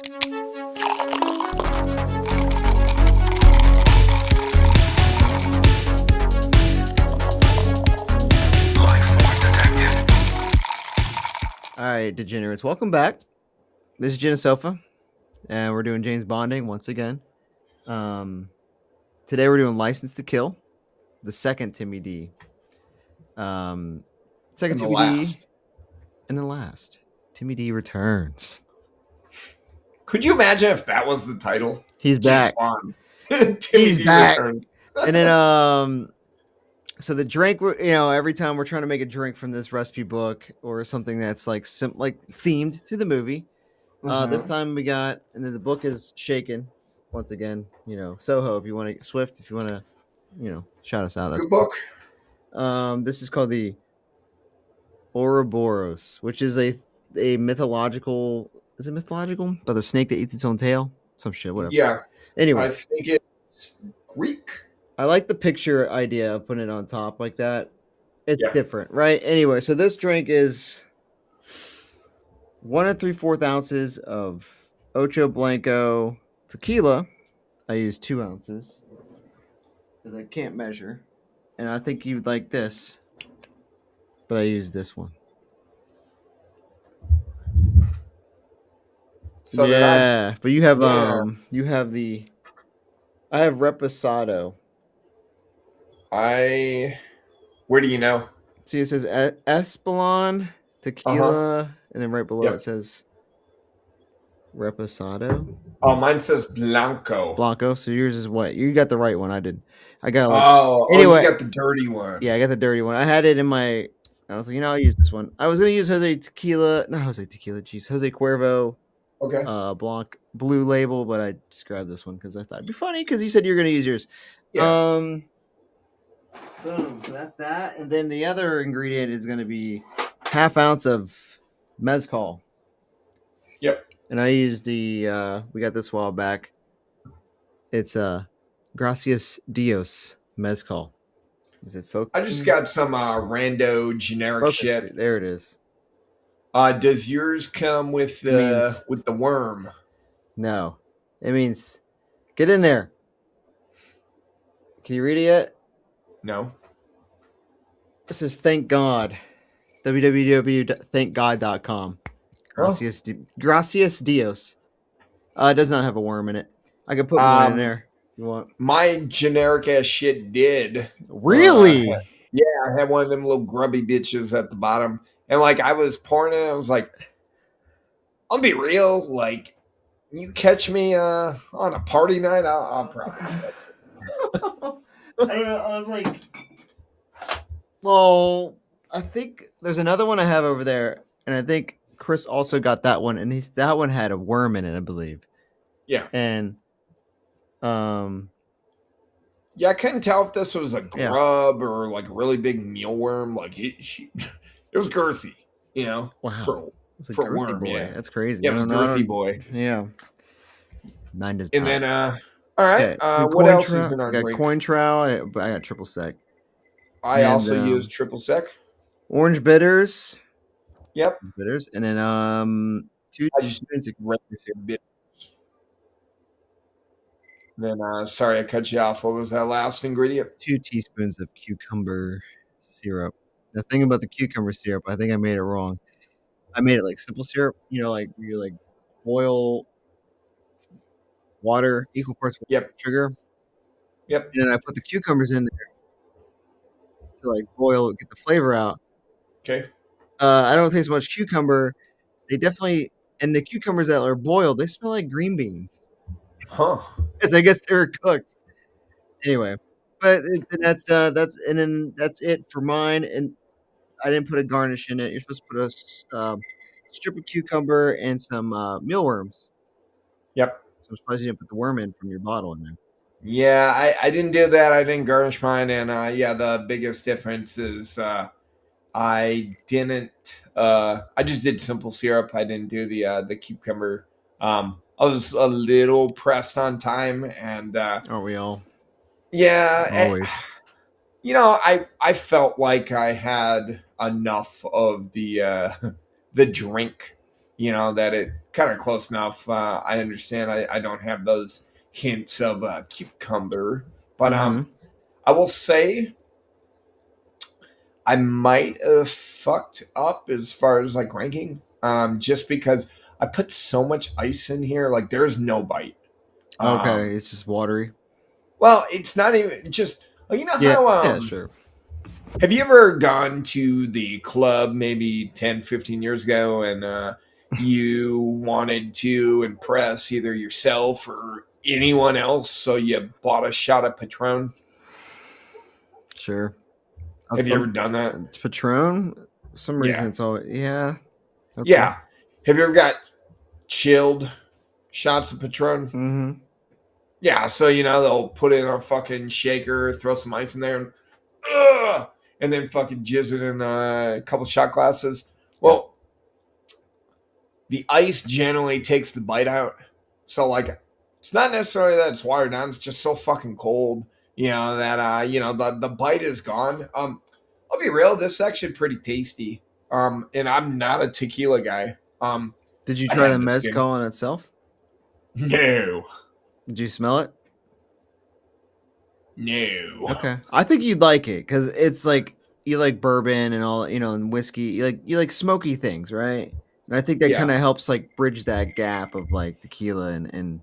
All right, degenerates, welcome back. This is Genesofa, and we're doing James Bonding once again. Today we're doing License to Kill, the second Timmy D. Second And the Timmy last. D, and the last. Timmy D returns. Could you imagine if that was the title? He's James back. Bond. He's D back. returned. And then, so the drink, every time we're trying to make a drink from this recipe book or something that's like themed to the movie. This time we got, and then the book is shaken once again. Soho, if you want to, Swift, if you want to, shout us out. That's Good book. This is called the Ouroboros, which is a mythological. Is it mythological? About the snake that eats its own tail? Some shit, whatever. Yeah. Anyway, I think it's Greek. I like the picture idea of putting it on top like that. It's different, right? Anyway, so this drink is 1 3/4 ounces of Ocho Blanco tequila. I use 2 ounces because I can't measure. And I think you'd like this, but I use this one. So but you have you have I have Reposado. Where do you know? See, it says Espolon tequila, and then right below it says Reposado. Oh, mine says Blanco. So yours is what? You got the right one. I did. I got anyway. You got the dirty one. Yeah, I got the dirty one. I had it in my. I was like, I'll use this one. I was gonna use Jose Cuervo. Okay. Blanc blue label, but I just grabbed this one because I thought it'd be funny because you said you're gonna use yours. Yeah. Boom. So that's that, and then the other ingredient is gonna be 1/2 ounce of mezcal. Yep. And I used we got this a while back. It's Gracias Dios mezcal. Is it folk? I just got some rando generic shit. There it is. Does yours come with the worm? No. It means get in there. Can you read it yet? No. This is thank God. www.thankgod.com. Gracias Dios. It does not have a worm in it. I can put one in there if you want. My generic ass shit did. Really? Yeah, I had one of them little grubby bitches at the bottom. And like I was pouring it, I was like, I'll be real, like you catch me on a party night, I'll probably I was like, well, I think there's another one I have over there, and I think Chris also got that one, and that one had a worm in it, I believe. Yeah. And yeah, I couldn't tell if this was a grub or like a really big mealworm. Like it was girthy, Wow. It's a for girthy worm, boy. yeah. That's crazy. Yeah, it was girthy boy. Yeah. Mine does and not. then all right. What else is in our drink? I got Cointreau. I got triple sec. I also use triple sec. Orange bitters. Yep. Bitters. And then 2 teaspoons of bitters. Then sorry I cut you off. What was that last ingredient? 2 teaspoons of cucumber syrup. The thing about the cucumber syrup, I think I made it wrong. I made it like simple syrup, like you like boil water, equal parts sugar. Yep. And then I put the cucumbers in there to like boil, get the flavor out. Okay. I don't taste much cucumber. They definitely, and the cucumbers that are boiled, they smell like green beans. Huh. Because I guess they're cooked. Anyway, but that's it for mine. And I didn't put a garnish in it. You're supposed to put a strip of cucumber and some mealworms. Yep. So I'm surprised you didn't put the worm in from your bottle in there. Yeah, I didn't do that. I didn't garnish mine, and the biggest difference is I didn't. I just did simple syrup. I didn't do the cucumber. I was a little pressed on time, and aren't we all? Yeah, always. I felt like I had enough of the drink. that it kind of close enough. I understand. I don't have those hints of cucumber, but Mm-hmm. I will say I might have fucked up as far as like ranking, just because I put so much ice in here. Like there's no bite. Okay, Um, it's just watery. well, it's not even just. You know Yeah, how yeah, sure. have you ever gone to the club maybe 10, 15 years ago and you wanted to impress either yourself or anyone else, so you bought a shot of Patron? Sure. Have you ever done that? It's Patron. For some reason, Yeah. it's all yeah. Okay. Yeah. Have you ever got chilled shots of Patron? Mm-hmm. Yeah, so they'll put it in a fucking shaker, throw some ice in there, and then fucking jizz it in a couple shot glasses. Yeah. Well, the ice generally takes the bite out. So like it's not necessarily that it's watered down, it's just so fucking cold, that the bite is gone. I'll be real, this is actually pretty tasty. And I'm not a tequila guy. Did you I try the had this game. mezcal in itself? No. Did you smell it? No. Okay. I think you'd like it because it's like you like bourbon and all, and whiskey. You like smoky things, right? And I think that Yeah. kind of helps like bridge that gap of like tequila and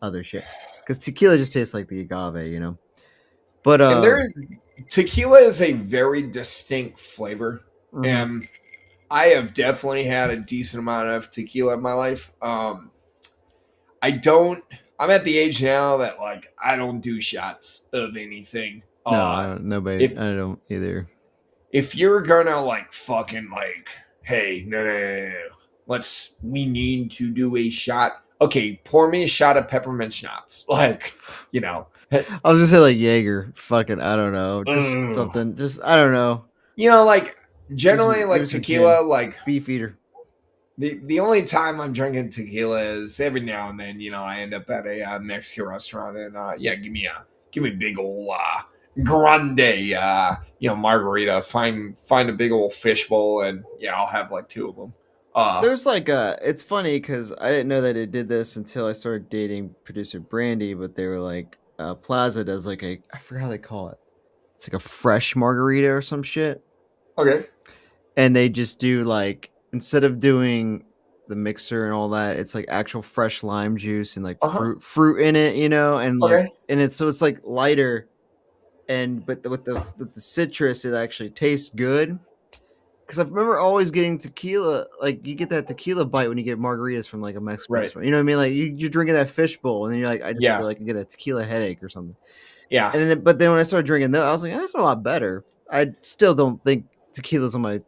other shit. Because tequila just tastes like the agave. But And tequila is a very distinct flavor. mhm. And I have definitely had a decent amount of tequila in my life. I don't. I'm at the age now that like I don't do shots of anything. No, I don't. Nobody. If I don't either. if you're gonna like fucking like, hey, no. We need to do a shot. Okay, pour me a shot of peppermint schnapps. Like, I was gonna say like Jaeger. Fucking, I don't know. Just ugh. something. Just I don't know. Like generally Give me like some tequila, gin. like Beef eater. the only time I'm drinking tequila is every now and then. I end up at a Mexican restaurant and yeah, give me a big old grande margarita. Find a big old fishbowl and yeah, I'll have like two of them. There's like it's funny because I didn't know that it did this until I started dating producer Brandy, but they were like, Plaza does like I forgot how they call it. It's like a fresh margarita or some shit. Okay. And they just do like, instead of doing the mixer and all that, it's like actual fresh lime juice and like Uh-huh. fruit in it, and like, Okay. and it's like lighter, but with the citrus, it actually tastes good. Because I remember always getting tequila, like you get that tequila bite when you get margaritas from like a Mexican Right. restaurant. You know what I mean? Like you're drinking that fishbowl, and then you're like, I just Yeah. feel like I get a tequila headache or something. Yeah. And but then when I started drinking that, I was like, that's a lot better. I still don't think tequila's on my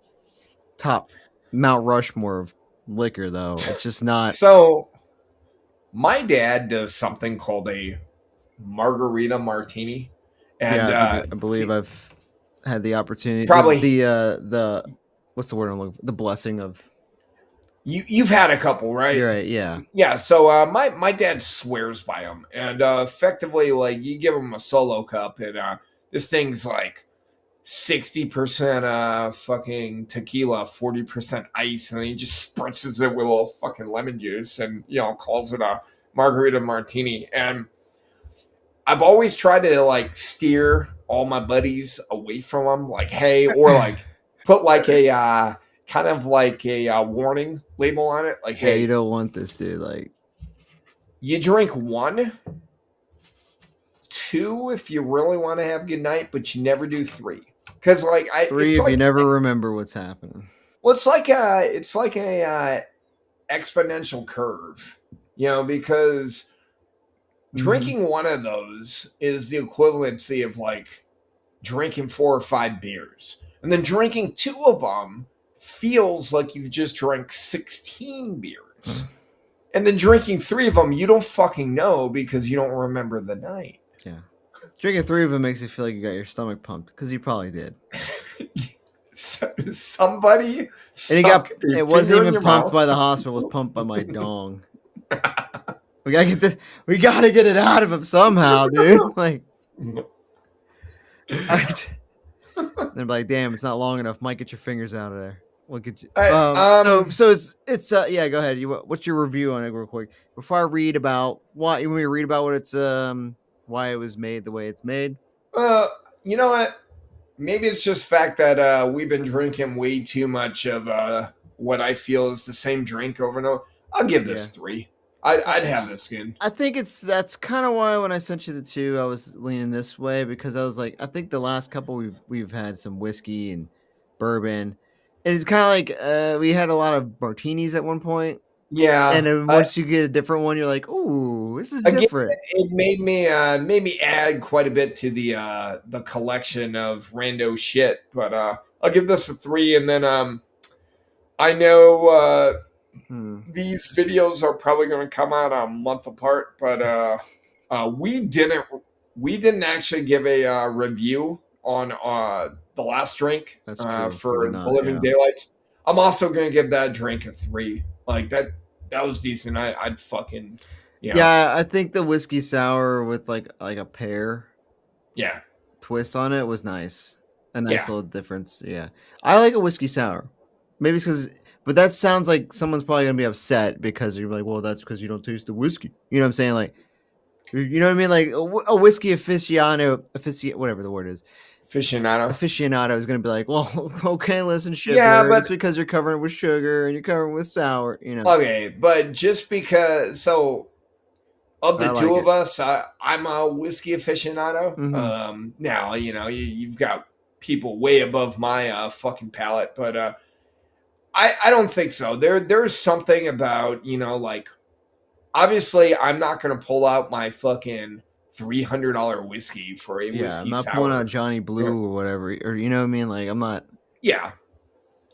top Mount Rushmore of liquor, though. It's just not. So my dad does something called a margarita martini, and Yeah, I believe I've had the opportunity. probably The what's the word I'm looking for? The blessing of. you've had a couple, right? You're right. Yeah. Yeah, so my dad swears by them, and effectively, like you give him a solo cup, and this thing's like 60% fucking tequila, 40% ice, and he just spritzes it with a little fucking lemon juice, and calls it a margarita martini. And I've always tried to like steer all my buddies away from them, like hey, or like put like a kind of like a warning label on it, like Yeah, hey, you don't want this, dude. Like, you drink 1, 2 if you really want to have a good night, but you never do 3 because like 3 it's if like you never remember what's happening. well, it's like a exponential curve, because drinking one of those is the equivalency of like drinking 4 or 5 beers, and then drinking 2 of them feels like you've just drank 16 beers. And then drinking 3 of them, you don't fucking know because you don't remember the night. Yeah. Drinking 3 of them makes you feel like you got your stomach pumped because you probably did. Somebody It wasn't even pumped by the hospital, it was pumped by my dong. We gotta get this. We gotta get it out of him somehow, dude. Like, they're like, damn, it's not long enough. Mike, get your fingers out of there. Look at you. I, So it's yeah. Go ahead. What's your review on it, real quick, before I read about why? You want me to read about what it's why it was made the way it's made? uh, you know what? Maybe it's just fact that we've been drinking way too much of what I feel is the same drink over and over. I'll give this Yeah. 3. I'd have this again. I think that's kind of why when I sent you the 2, I was leaning this way, because I was like, I think the last couple we've had some whiskey and bourbon, and it's kind of like we had a lot of martinis at one point, and Yeah. then once you get a different one, you're like, ooh, this is Again, different. it made me add quite a bit to the collection of rando shit. But I'll give this a 3, and then I know these videos are probably going to come out a month apart, but we didn't actually give a review on the last drink That's true. for We're the not, Living yeah. Daylights. I'm also going to give that drink a 3. Like that was decent. I'd fucking Yeah, I think the whiskey sour with like a pear yeah. twist on it was nice. A nice Yeah. little difference. Yeah, I like a whiskey sour. Maybe it's because, but that sounds like someone's probably gonna be upset because you're like, well, that's because you don't taste the whiskey. You know what I'm saying? Like, you know what I mean? Like a whiskey whatever the word is, aficionado is gonna be like, well, okay, listen, Yeah, shitbird, it's but because you're covering it with sugar and you're covering it with sour. You know, okay, but just because of but I the like two of it. us, I'm a whiskey aficionado. Mm-hmm. Now you've got people way above my fucking palate, but I don't think so. There's something about like obviously I'm not gonna pull out my fucking $300 whiskey for a Yeah, I'm whiskey not pulling out sour. Johnny You know? Blue or whatever, or you know what I mean. Like I'm not. Yeah,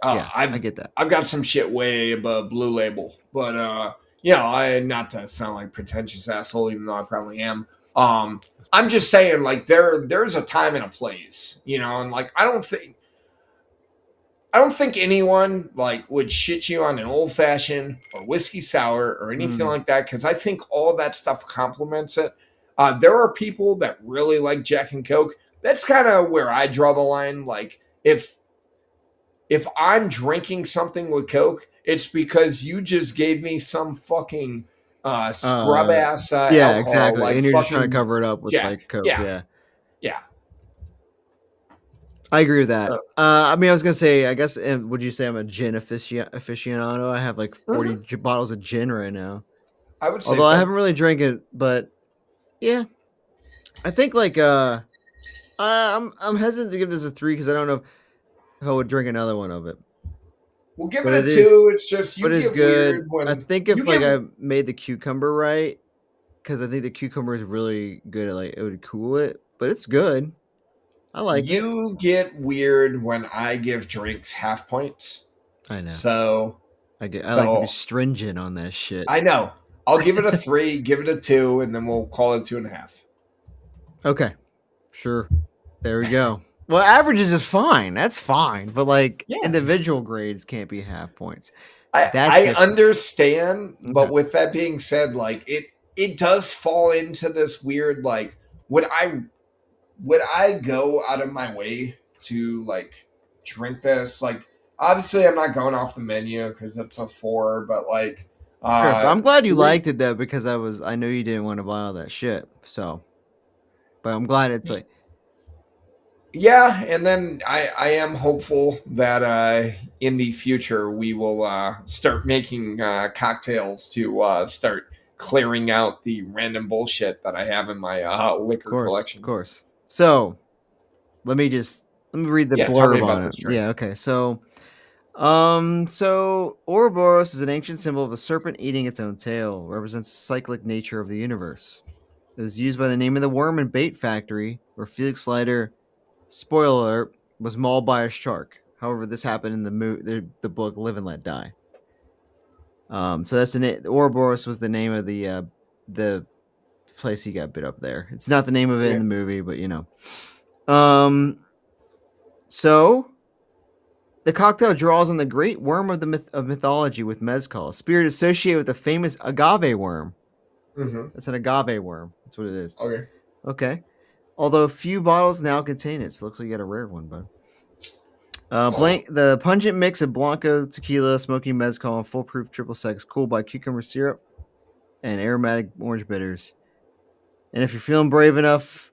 Yeah, I I've get that. I've got some shit way above Blue Label, but I not to sound like pretentious asshole, even though I probably am. I'm just saying, like there's a time and a place, and like I don't think anyone like would shit you on an old fashioned or whiskey sour or anything Mm. like that because I think all that stuff complements it. There are people that really like Jack and Coke. That's kind of where I draw the line. Like if I'm drinking something with Coke, it's because you just gave me some fucking scrub ass Yeah, alcohol exactly. like And you're just trying to fucking cover it up with like Jack. Coke. Yeah, Yeah, yeah. I agree with that. So, I mean, I was gonna say, I guess, would you say I'm a gin aficionado? I have like 40 mhm, bottles of gin right now. I would say Although I so. haven't really drank it, but yeah, I think like I'm hesitant to give this a 3 because I don't know if I would drink another one of it. We'll give it But a it is, 2. It's just but you it's get good. weird I when think you if like get I made the cucumber right, because I think the cucumber is really good at like it would cool it, but it's good. I like it. you get weird when I give drinks half points. I know. So I like to be so stringent on that shit. I know. I'll give it a 3, give it a 2, and then we'll call it 2.5. Okay, sure. There we go. Well, averages is fine. That's fine, but like Yeah. individual grades can't be half points. I That's I different. understand, Okay. but with that being said, like it does fall into this weird like would I go out of my way to like drink this? Like obviously I'm not going off the menu because it's a 4, but like Sure, but I'm glad you 3 liked it though because I know you didn't want to buy all that shit. So, but I'm glad it's like yeah, and then I am hopeful that in the future we will start making cocktails to start clearing out the random bullshit that I have in my liquor of collection. course. So, let me read the Yeah, tell me blurb about on it. this drink. Yeah, okay. So Ouroboros is an ancient symbol of a serpent eating its own tail, represents the cyclic nature of the universe. It was used by the name of the worm and bait factory, where Felix Leiter, spoiler alert, was mauled by a shark. However, this happened in the book Live and Let Die. So that's Ouroboros was the name of the place he got bit up there. It's not the name of it in Okay. the movie, but you know. So the cocktail draws on the great worm of mythology with mezcal, a spirit associated with the famous agave worm. Mm-hmm. It's an agave worm. That's what it is. Okay. Okay. Although few bottles now contain it, so it looks like you got a rare one, bud. The pungent mix of Blanco tequila, smoky mezcal, and foolproof triple sec, cooled by cucumber syrup and aromatic orange bitters. And if you're feeling brave enough,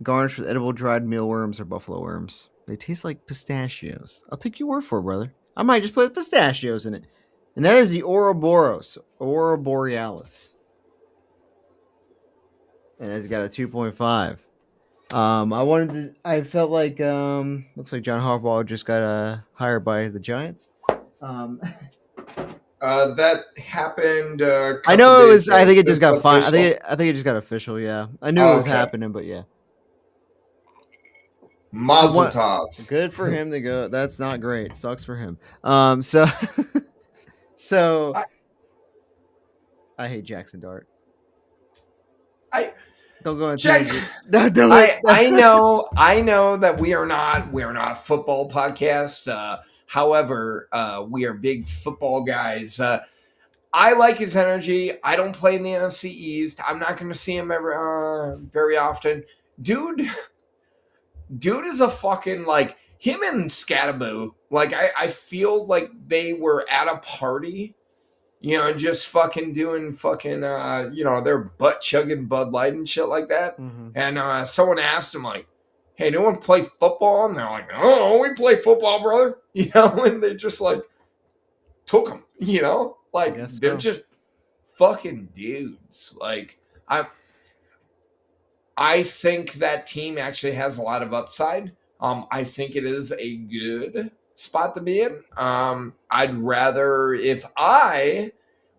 garnish with edible dried mealworms or buffalo worms. They taste like pistachios. I'll take your word for it, brother. I might just put pistachios in it. And that is the Ouroboros, Aurora Borealis. And it's got a 2.5. I felt like, looks like John Harbaugh just got hired by the Giants. That happened. I know it was. I think it just got fine. I think it just got official. Yeah, I knew it was happening, but yeah. Mazel tov. Good for him to go. That's not great. Sucks for him. So I hate Jackson Dart. Don't go into I know that we are not a football podcast. However, we are big football guys. I like his energy. I don't play in the NFC East. I'm not going to see him ever very often. Dude is a fucking, like, him and Scattaboo. Like, I feel like they were at a party, just fucking doing fucking, they're butt chugging Bud Light and shit like that. Mm-hmm. And someone asked him, like, hey, no one play football? And they're like, oh, we play football, brother. And they just, like, took him, like, they're just fucking dudes. Like, I think that team actually has a lot of upside. I think it is a good spot to be in. I'd rather, if I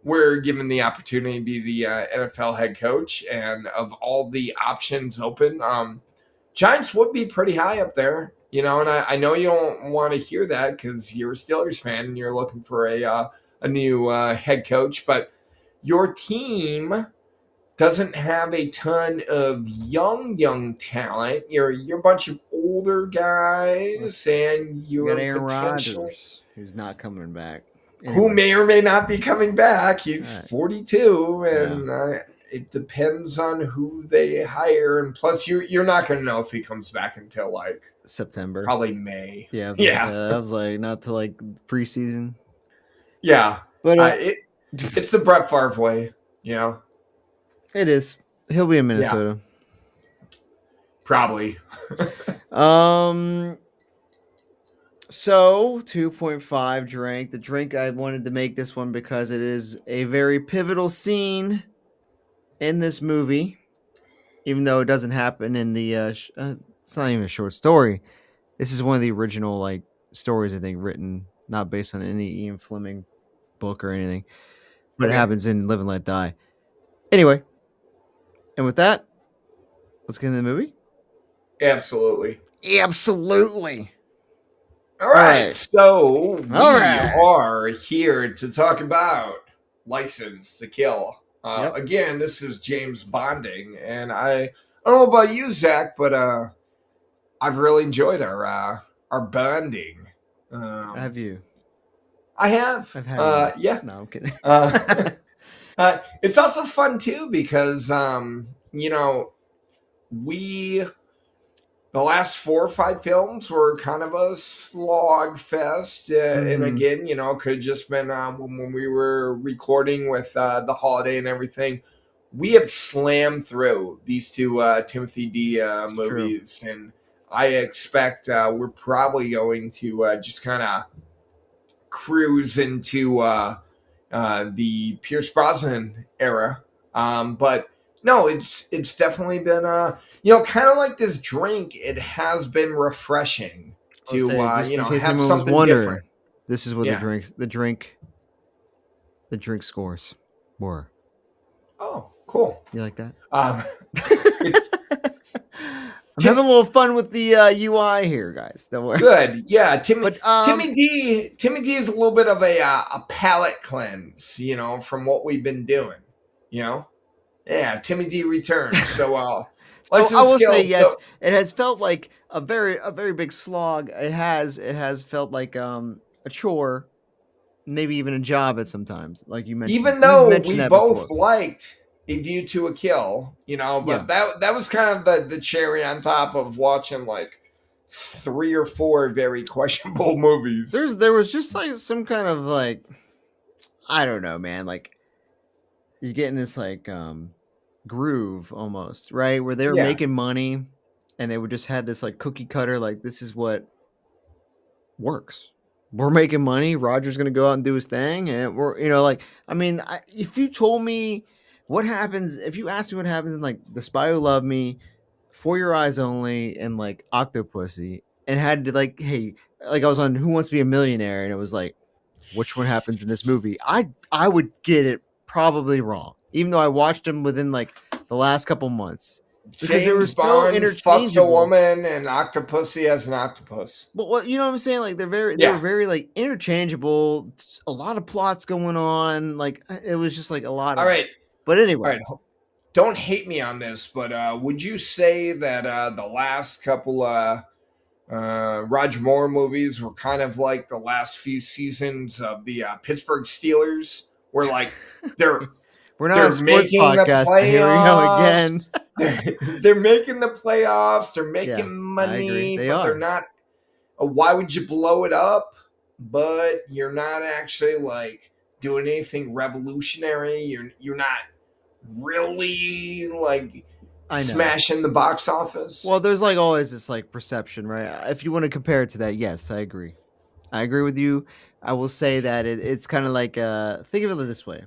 were given the opportunity to be the NFL head coach and of all the options open, Giants would be pretty high up there, and I know you don't want to hear that because you're a Steelers fan and you're looking for a new head coach, but your team doesn't have a ton of young talent. You're a bunch of older guys, and you got Aaron Rodgers, who's not coming back. Anyway. Who may or may not be coming back. He's 42, and it depends on who they hire. And plus, you're not going to know if he comes back until like September, probably May. Yeah. I was like, not to like preseason. Yeah, but it's the Brett Favre way, It is. He'll be in Minnesota. Yeah. Probably. So 2.5 drink. The drink, I wanted to make this one because it is a very pivotal scene in this movie. Even though it doesn't happen in the it's not even a short story. This is one of the original like stories, I think, written, not based on any Ian Fleming book or anything. But it happens in Live and Let Die. Anyway. And with that, let's get into the movie. Absolutely. All right. So we are here to talk about License to Kill. Again, this is James Bonding, and I don't know about you, Zach, but I've really enjoyed our bonding. Have you? I have. I've had. Yeah. No, I'm kidding. It's also fun too because the last 4 or 5 films were kind of a slog fest, and again, could have just been when we were recording with the holiday and everything. We have slammed through these 2 Timothy D movies, and I expect we're probably going to just kind of cruise into the Pierce Brosnan era, but no, it's definitely been kind of like this drink. It has been refreshing to have something different. This is what the drink scores were. Oh, cool! You like that? I'm having a little fun with the UI here, guys. Don't worry. Good, yeah. Timmy D is a little bit of a palate cleanse, from what we've been doing. Yeah, Timmy D returns. So, I will say yes. It has felt like a very big slog. It has felt like a chore, maybe even a job at sometimes. Like you mentioned, even though we both liked A View to a Kill, but that was kind of the cherry on top of watching like 3 or 4 very questionable movies. There was just like some kind of like, I don't know, man. Like you get in this like groove almost, right? Where they were Yeah. making money and they would just had this like cookie cutter, like this is what works. We're making money. Roger's gonna go out and do his thing, and we're like I mean, if you told me what happens, if you asked me what happens in like The Spy Who Loved Me, For Your Eyes Only, and like Octopussy, and had to like, hey, like I was on Who Wants to Be a Millionaire, and it was like, which one happens in this movie? I would get it probably wrong, even though I watched them within like the last couple months. Because they were James so Bond fucks a interchangeable. woman and Octopussy has an octopus. But what you know what I'm saying? Like they were very like interchangeable. A lot of plots going on. Like it was just like a lot of. All right. But anyway, All right. Don't hate me on this, but would you say that the last couple Roger Moore movies were kind of like the last few seasons of the Pittsburgh Steelers, where like they're we're not a sports podcast. Here we go again. They're making the playoffs. They're making money, but they're not. Why would you blow it up? But you're not actually like doing anything revolutionary. You're not really like smashing the box office. Well, there's like always this like perception, right? If you want to compare it to that, yes, I agree. I agree with you. I will say that it's kind of like think of it this way.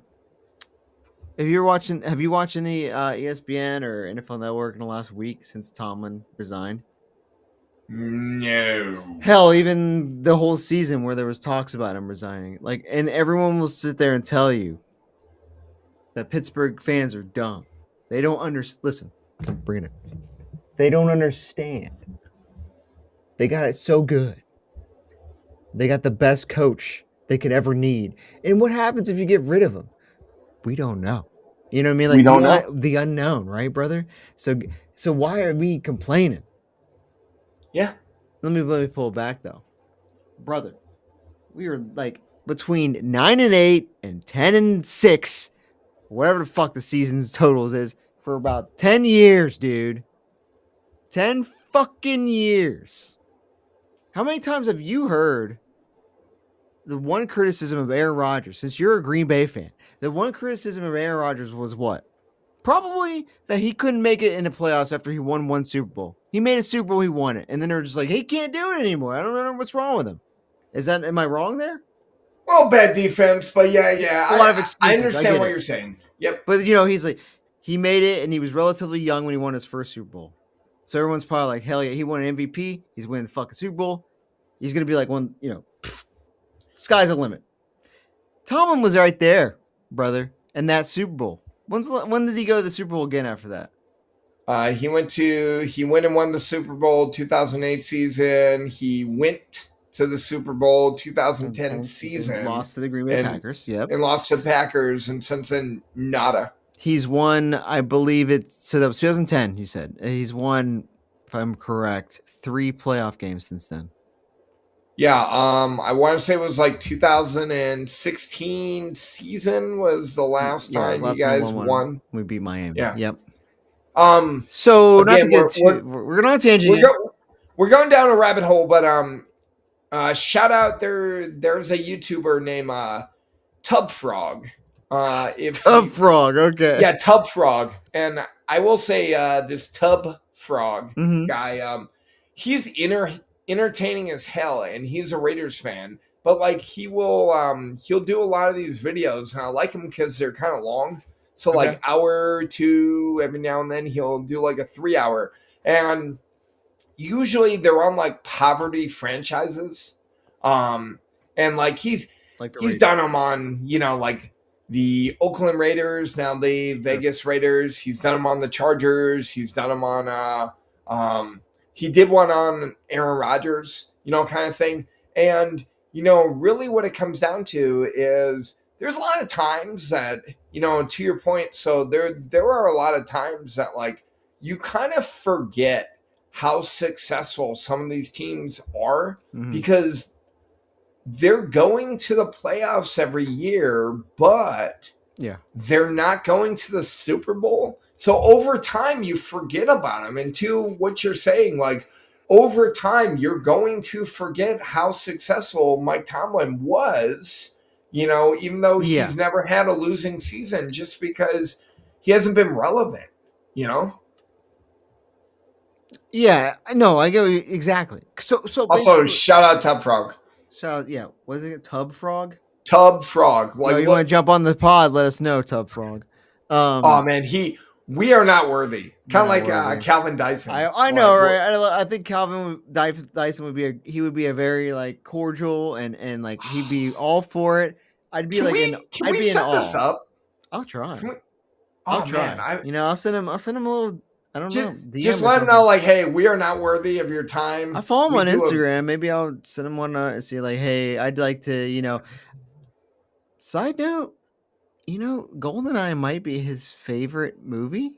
If you're watching, have you watched any ESPN or NFL Network in the last week since Tomlin resigned? No. Hell, even the whole season where there was talks about him resigning, like, and everyone will sit there and tell you that Pittsburgh fans are dumb. They don't understand. Listen, I'm bringing it. They don't understand. They got it so good. They got the best coach they could ever need. And what happens if you get rid of him? We don't know. You know what I mean? Like we don't know. The unknown, right, brother? So why are we complaining? Yeah. Let me pull it back though. Brother, we were like between 9-8 and 10-6, whatever the fuck the season's totals is, for about 10 years, dude. 10 fucking years. How many times have you heard the one criticism of Aaron Rodgers, since you're a Green Bay fan, the one criticism of Aaron Rodgers was what? Probably that he couldn't make it in the playoffs after he won one Super Bowl. He made a Super Bowl, he won it. And then they're just like, he can't do it anymore. I don't know what's wrong with him. Am I wrong there? Well, bad defense, but yeah. A lot of excuses. I understand what you're saying. Yep. But, he's like, he made it and he was relatively young when he won his first Super Bowl. So everyone's probably like, hell yeah, he won an MVP. He's winning the fucking Super Bowl. He's going to be like one, sky's the limit. Tomlin was right there, brother, in that Super Bowl. When did he go to the Super Bowl again after that? He went and won the Super Bowl 2008 season. He went to the Super Bowl 2010 season. Lost to the Green Bay Packers, yep. And lost to the Packers, and since then, nada. He's won, I believe so that was 2010, you said. He's won, if I'm correct, 3 playoff games since then. Yeah, I want to say it was like 2016 season was the last time you guys won. We beat Miami. Yeah. Yep. So again, not to get we're going on a tangent. We're going down a rabbit hole, but shout out there's a YouTuber named Tub Frog. Tub Frog, okay. Yeah, Tub Frog. And I will say this Tub Frog guy, he's entertaining as hell, and he's a Raiders fan, but like he'll do a lot of these videos, and I like them because they're kind of long. So like hour or two every now and then he'll do like a 3-hour, and usually they're on like poverty franchises, and like he's done them on like the Oakland Raiders, now the Vegas Raiders. He's done them on the Chargers. He's done them on he did one on Aaron Rodgers, kind of thing. And, really what it comes down to is there's a lot of times that, to your point, so there are a lot of times that, like, you kind of forget how successful some of these teams are because they're going to the playoffs every year, but they're not going to the Super Bowl. So over time, you forget about them. And to what you're saying, like, over time, you're going to forget how successful Mike Tomlin was, even though Yeah. he's never had a losing season just because he hasn't been relevant, you know? Yeah, no, I go exactly. So Also, basically, shout out Tub Frog. so yeah, was it Tub Frog? Tub Frog. Yo, Like, you want to look, jump on the pod? Let us know, Tub Frog. oh man, we are not worthy. We're Kind of not like worthy. Calvin Dyson. I know, right? I think Dyson would be a very like cordial and like he'd be all for it. I'd be like can I'd we be in set this awe. up? I'll try. Can we, I'll oh try. man, I'll send him a little. I don't know. DM just or let him something. know, like, hey, we are not worthy of your time. I follow him We on do Instagram. Maybe I'll send him one and see like, hey, I'd like to, Side note, GoldenEye might be his favorite movie.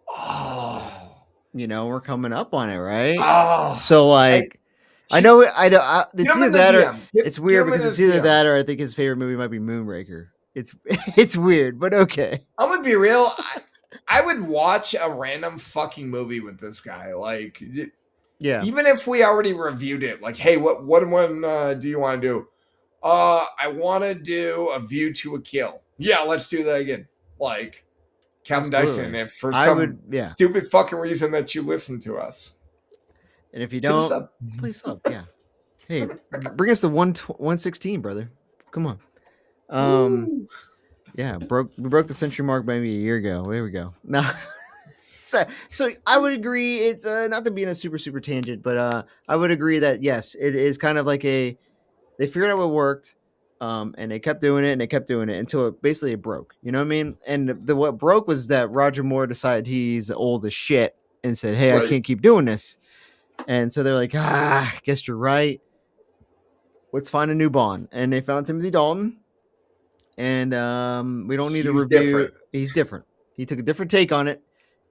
Oh, We're coming up on it, right? oh. So like, I know it's either that or it's weird because it's either that or I think his favorite movie might be Moonraker. It's weird, but okay. I'm gonna be real. I would watch a random fucking movie with this guy. Like, Yeah. even if we already reviewed it, like, hey, what one do you want to do? I want to do A View to a Kill. Yeah, let's do that again. Like, Calvin Dyson, if for some stupid fucking reason that you listen to us. And if you don't, please sub. Yeah. Hey, bring us to 116, brother. Come on. Woo. Yeah, we broke the century mark maybe a year ago. There we go. No. So I would agree. It's not to be in a super tangent, but I would agree that yes, it is kind of like they figured out what worked, and they kept doing it until basically it broke. You know what I mean? And what broke was that Roger Moore decided he's old as shit and said, "Hey, right. I can't keep doing this." And so they're like, guess you're right. Let's find a new Bond. And they found Timothy Dalton. And we don't need a review. Different. He's different. He took a different take on it.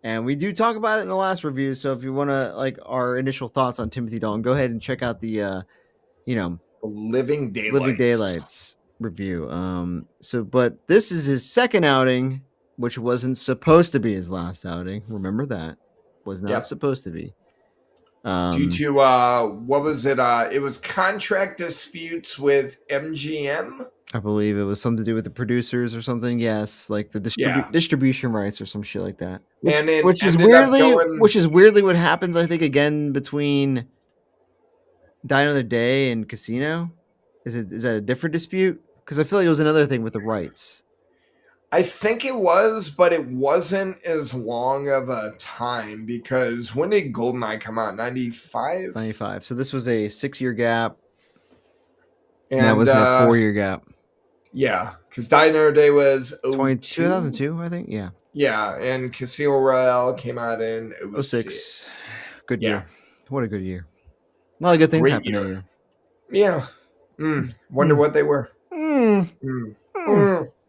And we do talk about it in the last review. So if you want to like our initial thoughts on Timothy Dalton, go ahead and check out the Living Daylights review. But this is his second outing, which wasn't supposed to be his last outing. Remember that. Was not supposed to be. Due to what was it? It was contract disputes with MGM. I believe it was something to do with the producers or something. Yes, like the distribution rights or some shit like that. Which is weirdly what happens. I think again between Die Another Day and Casino. Is that a different dispute? Because I feel like it was another thing with the rights. I think it was, but it wasn't as long of a time because when did GoldenEye come out? 95? 95. So this was a 6-year gap. And that was a 4-year gap. Yeah, because Die Another Day was 2002, I think. Yeah. Yeah, and Casino Royale came out in 06. Good year. What a good year. A lot of good things happened that year. Yeah. Wonder what they were.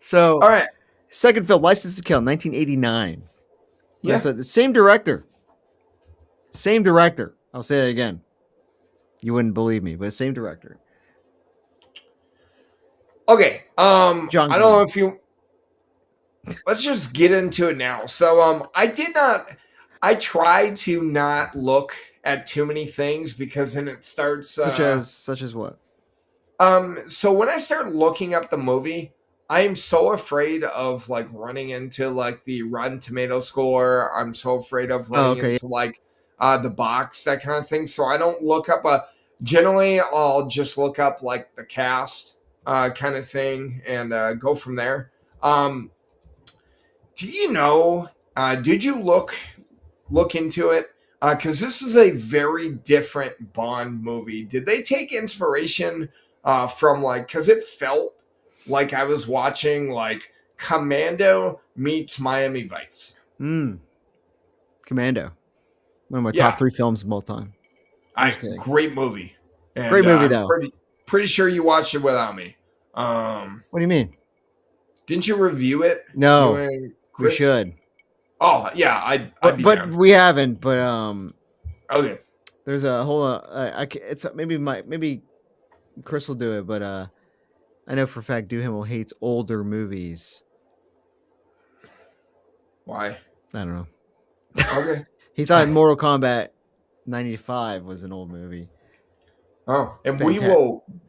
So, all right. Second film, License to Kill, 1989. Yeah. So the same director. I'll say it again. You wouldn't believe me, but same director. Okay. I don't know if you. Let's just get into it now. So, I try to not look at too many things because then it starts. Such as what? So when I start looking up the movie, I am so afraid of like running into like the Rotten Tomato score. I'm so afraid of running into like the box, that kind of thing. So I don't look up generally I'll just look up like the cast kind of thing and go from there. Do you know, did you look into it? Because this is a very different Bond movie. Did they take inspiration from like, because it felt like I was watching like Commando meets Miami Vice. Commando. One of my top 3 films of all time. Great movie. And, great movie though. Pretty sure you watched it without me. What do you mean? Didn't you review it? No. We should. Oh yeah, but we haven't. But okay. There's a whole. It's maybe Chris will do it, but I know for a fact Duhamel hates older movies. Why? I don't know. Okay. He thought Mortal Kombat '95 was an old movie. Oh, and we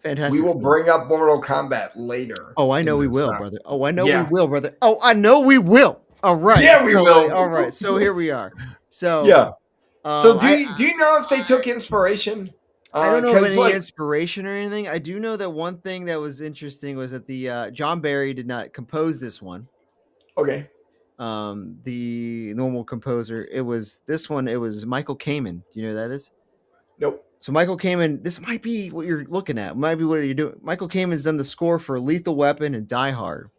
Fantastic will film. bring up Mortal Kombat later. Oh, I know in we this, will, brother. Oh, I know we yeah. will, brother. Oh, I know we will. All right. Yeah, we will. All right. So here we are. So, Yeah. So do I you know if they took inspiration? I don't know of any Like, inspiration or anything. I do know that one thing that was interesting was that the John Barry did not compose this one. okay, The normal composer. It was this one. It was Michael Kamen. Do you know who that is? nope. So Michael Kamen, this might be what you're looking at. Might be what you're doing. Michael Kamen's done the score for Lethal Weapon and Die Hard.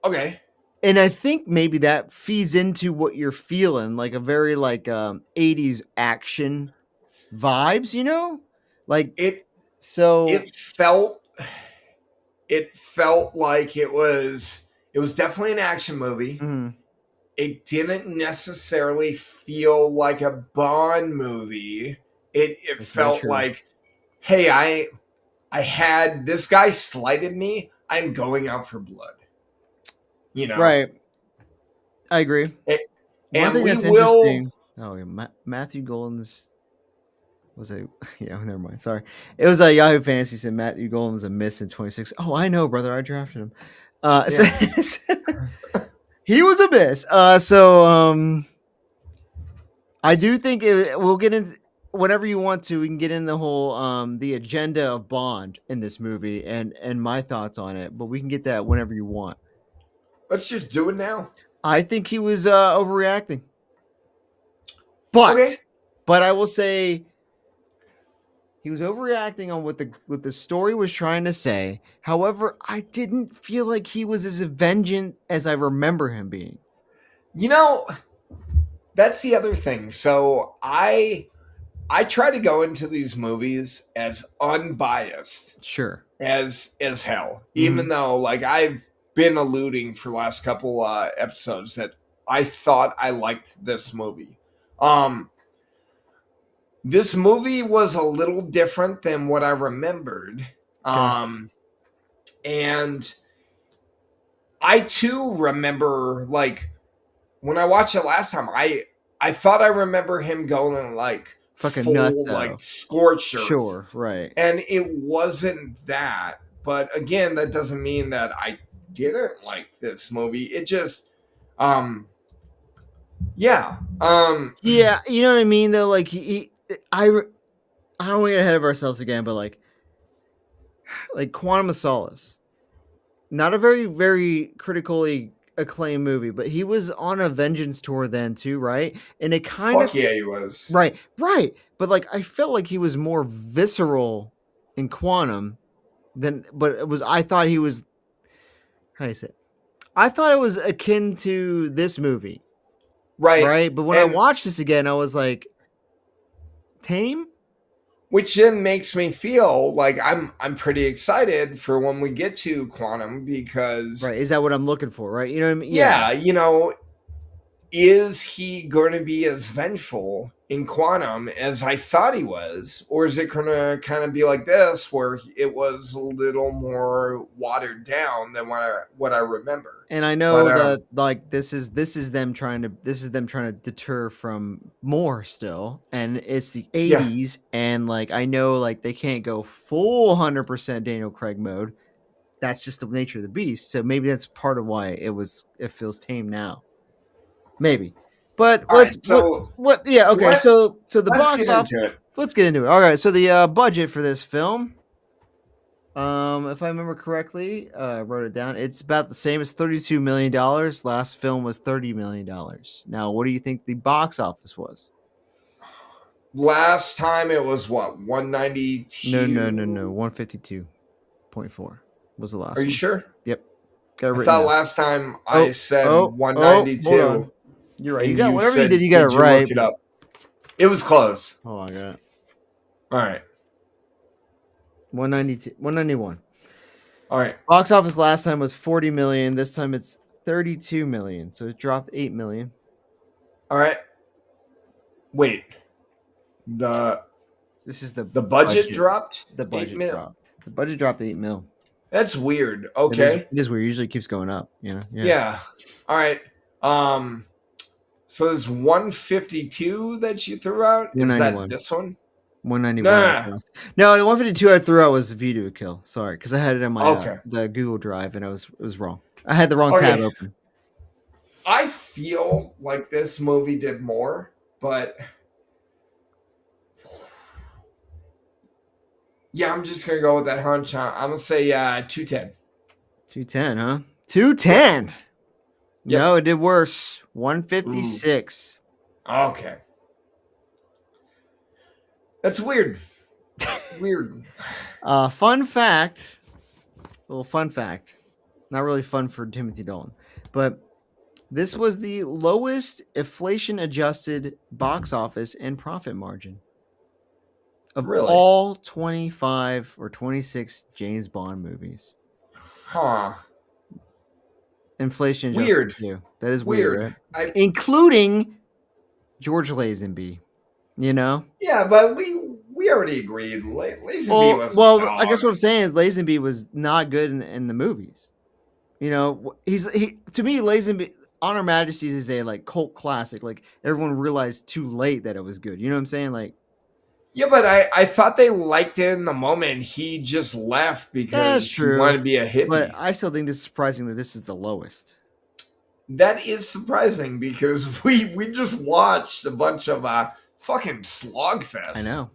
Okay. And I think maybe that feeds into what you're feeling, like a very like 80s action vibes, you know? Like It so it felt like it was definitely an action movie. mhm, It didn't necessarily feel like a Bond movie. It that's very felt true. like, hey, I had this guy slighted me. I'm going out for blood. You know, Right. I agree. And- One and thing we that's will- interesting. Oh, yeah, Matthew Golden's was a yeah. Never mind. Sorry, it was a Yahoo Fantasy said Matthew Golden was a miss in 26. Oh, I know, brother. I drafted him. So, he was a miss. I do think we'll get into whatever you want to. We can get in the whole the agenda of Bond in this movie and my thoughts on it. But we can get that whenever you want. Let's just do it now. I think he was overreacting. But Okay. but I will say he was overreacting on what the story was trying to say. However, I didn't feel like he was as vengeant as I remember him being. You know, that's the other thing. So I try to go into these movies as unbiased Sure. as hell, even though like I've been alluding for the last couple episodes that I thought I liked this movie. This movie was a little different than what I remembered. And I too remember, like, when I watched it last time, I thought I remember him going like Fucking full, nuts, though. like scorched earth. Sure, right. And it wasn't that. But again, that doesn't mean that I didn't like this movie. It just, yeah. Yeah, you know what I mean though. Like I don't want to get ahead of ourselves again, but like Quantum of Solace, not a very critically acclaimed movie, but he was on a vengeance tour then too, right? And it kind fuck of yeah, he was. right. But like I felt like he was more visceral in Quantum than, but it was. I thought he was. How do you say it? I thought it was akin to this movie. Right. But when I watched this again, I was like, tame? Which then makes me feel like I'm pretty excited for when we get to Quantum because Right. Is that what I'm looking for? Right. You know what I mean? Yeah, you know, is he going to be as vengeful in Quantum as I thought he was? Or is it going to kind of be like this where it was a little more watered down than what I remember? And I know that like this is them trying to deter from more still, and it's the 80s, and like I know like they can't go full 100% Daniel Craig mode. That's just the nature of the beast. So maybe that's part of why it feels tame now. Maybe. But what yeah, okay. So the box office. Let's get into it. All right. So the budget for this film, if I remember correctly, I wrote it down. It's about the same as $32 million. Last film was $30 million. Now, what do you think the box office was? Last time it was what, 192? No. 152.4 was the last. Are you sure? Yep. Got it I thought last time I said 192. You're right. You got whatever you did. You got it right. Look it up. It was close. Oh, I got it. All right. 191. All right. Box office last time was 40 million. This time it's 32 million. So it dropped 8 million. All right. Wait. This is the budget dropped? The budget dropped. The budget dropped 8 mil. That's weird. Okay. It is weird. It usually keeps going up, you know. Yeah. All right. So there's 152 that you threw out. Is that 191. this one? 191. Nah. No, the 152 I threw out was the View to a Kill. Sorry, because I had it in my Okay. the Google Drive and it was wrong. I had the wrong tab Okay. open. I feel like this movie did more, but yeah, I'm just gonna go with that hunch. I'm gonna say 210. 210, huh? 210. Yep. No, it did worse. 156. Okay. That's weird. Weird. Fun fact. A little fun fact. Not really fun for Timothy Dalton, but this was the lowest inflation adjusted box office and profit margin of Really? all 25 or 26 James Bond movies. Huh. Inflation adjusted Weird. too. That is weird, Weird. right? Including George Lazenby. You know? Yeah, but we already agreed. Lazenby was well, I guess what I'm saying is Lazenby was not good in the movies. You know, he to me Lazenby Honor Majesties is a like cult classic. Like everyone realized too late that it was good. You know what I'm saying? Like, yeah, but I thought they liked it in the moment. He just left because he wanted to be a hippie. But I still think this is surprising that this is the lowest. That is surprising because we just watched a bunch of fucking slogfest. I know.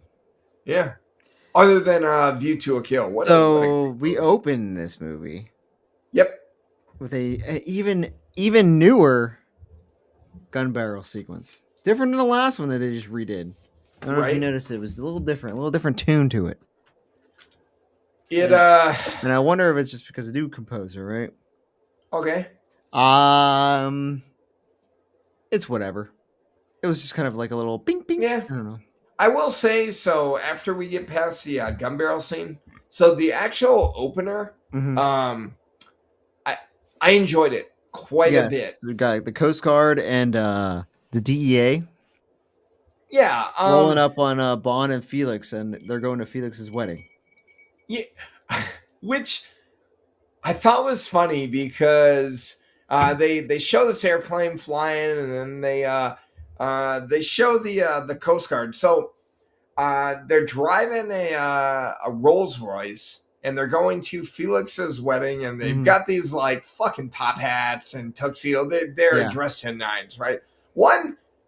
Yeah. Other than View to a Kill. We open this movie. Yep. With a even newer gun barrel sequence. Different than the last one that they just redid. I don't know if you noticed it was a little different tune to it. And I wonder if it's just because of the new composer, right? Okay. It's whatever. It was just kind of like a little bing bing. Yeah. I don't know. I will say, so after we get past the gun barrel scene, so the actual opener, I enjoyed it quite a bit. We got the Coast Guard and the DEA. Yeah. Rolling up on Bond and Felix, and they're going to Felix's wedding. Yeah. Which I thought was funny because they show this airplane flying, and then they show the Coast Guard. So they're driving a Rolls Royce, and they're going to Felix's wedding, and they've got these like fucking top hats and tuxedo. They're dressed in nines, right?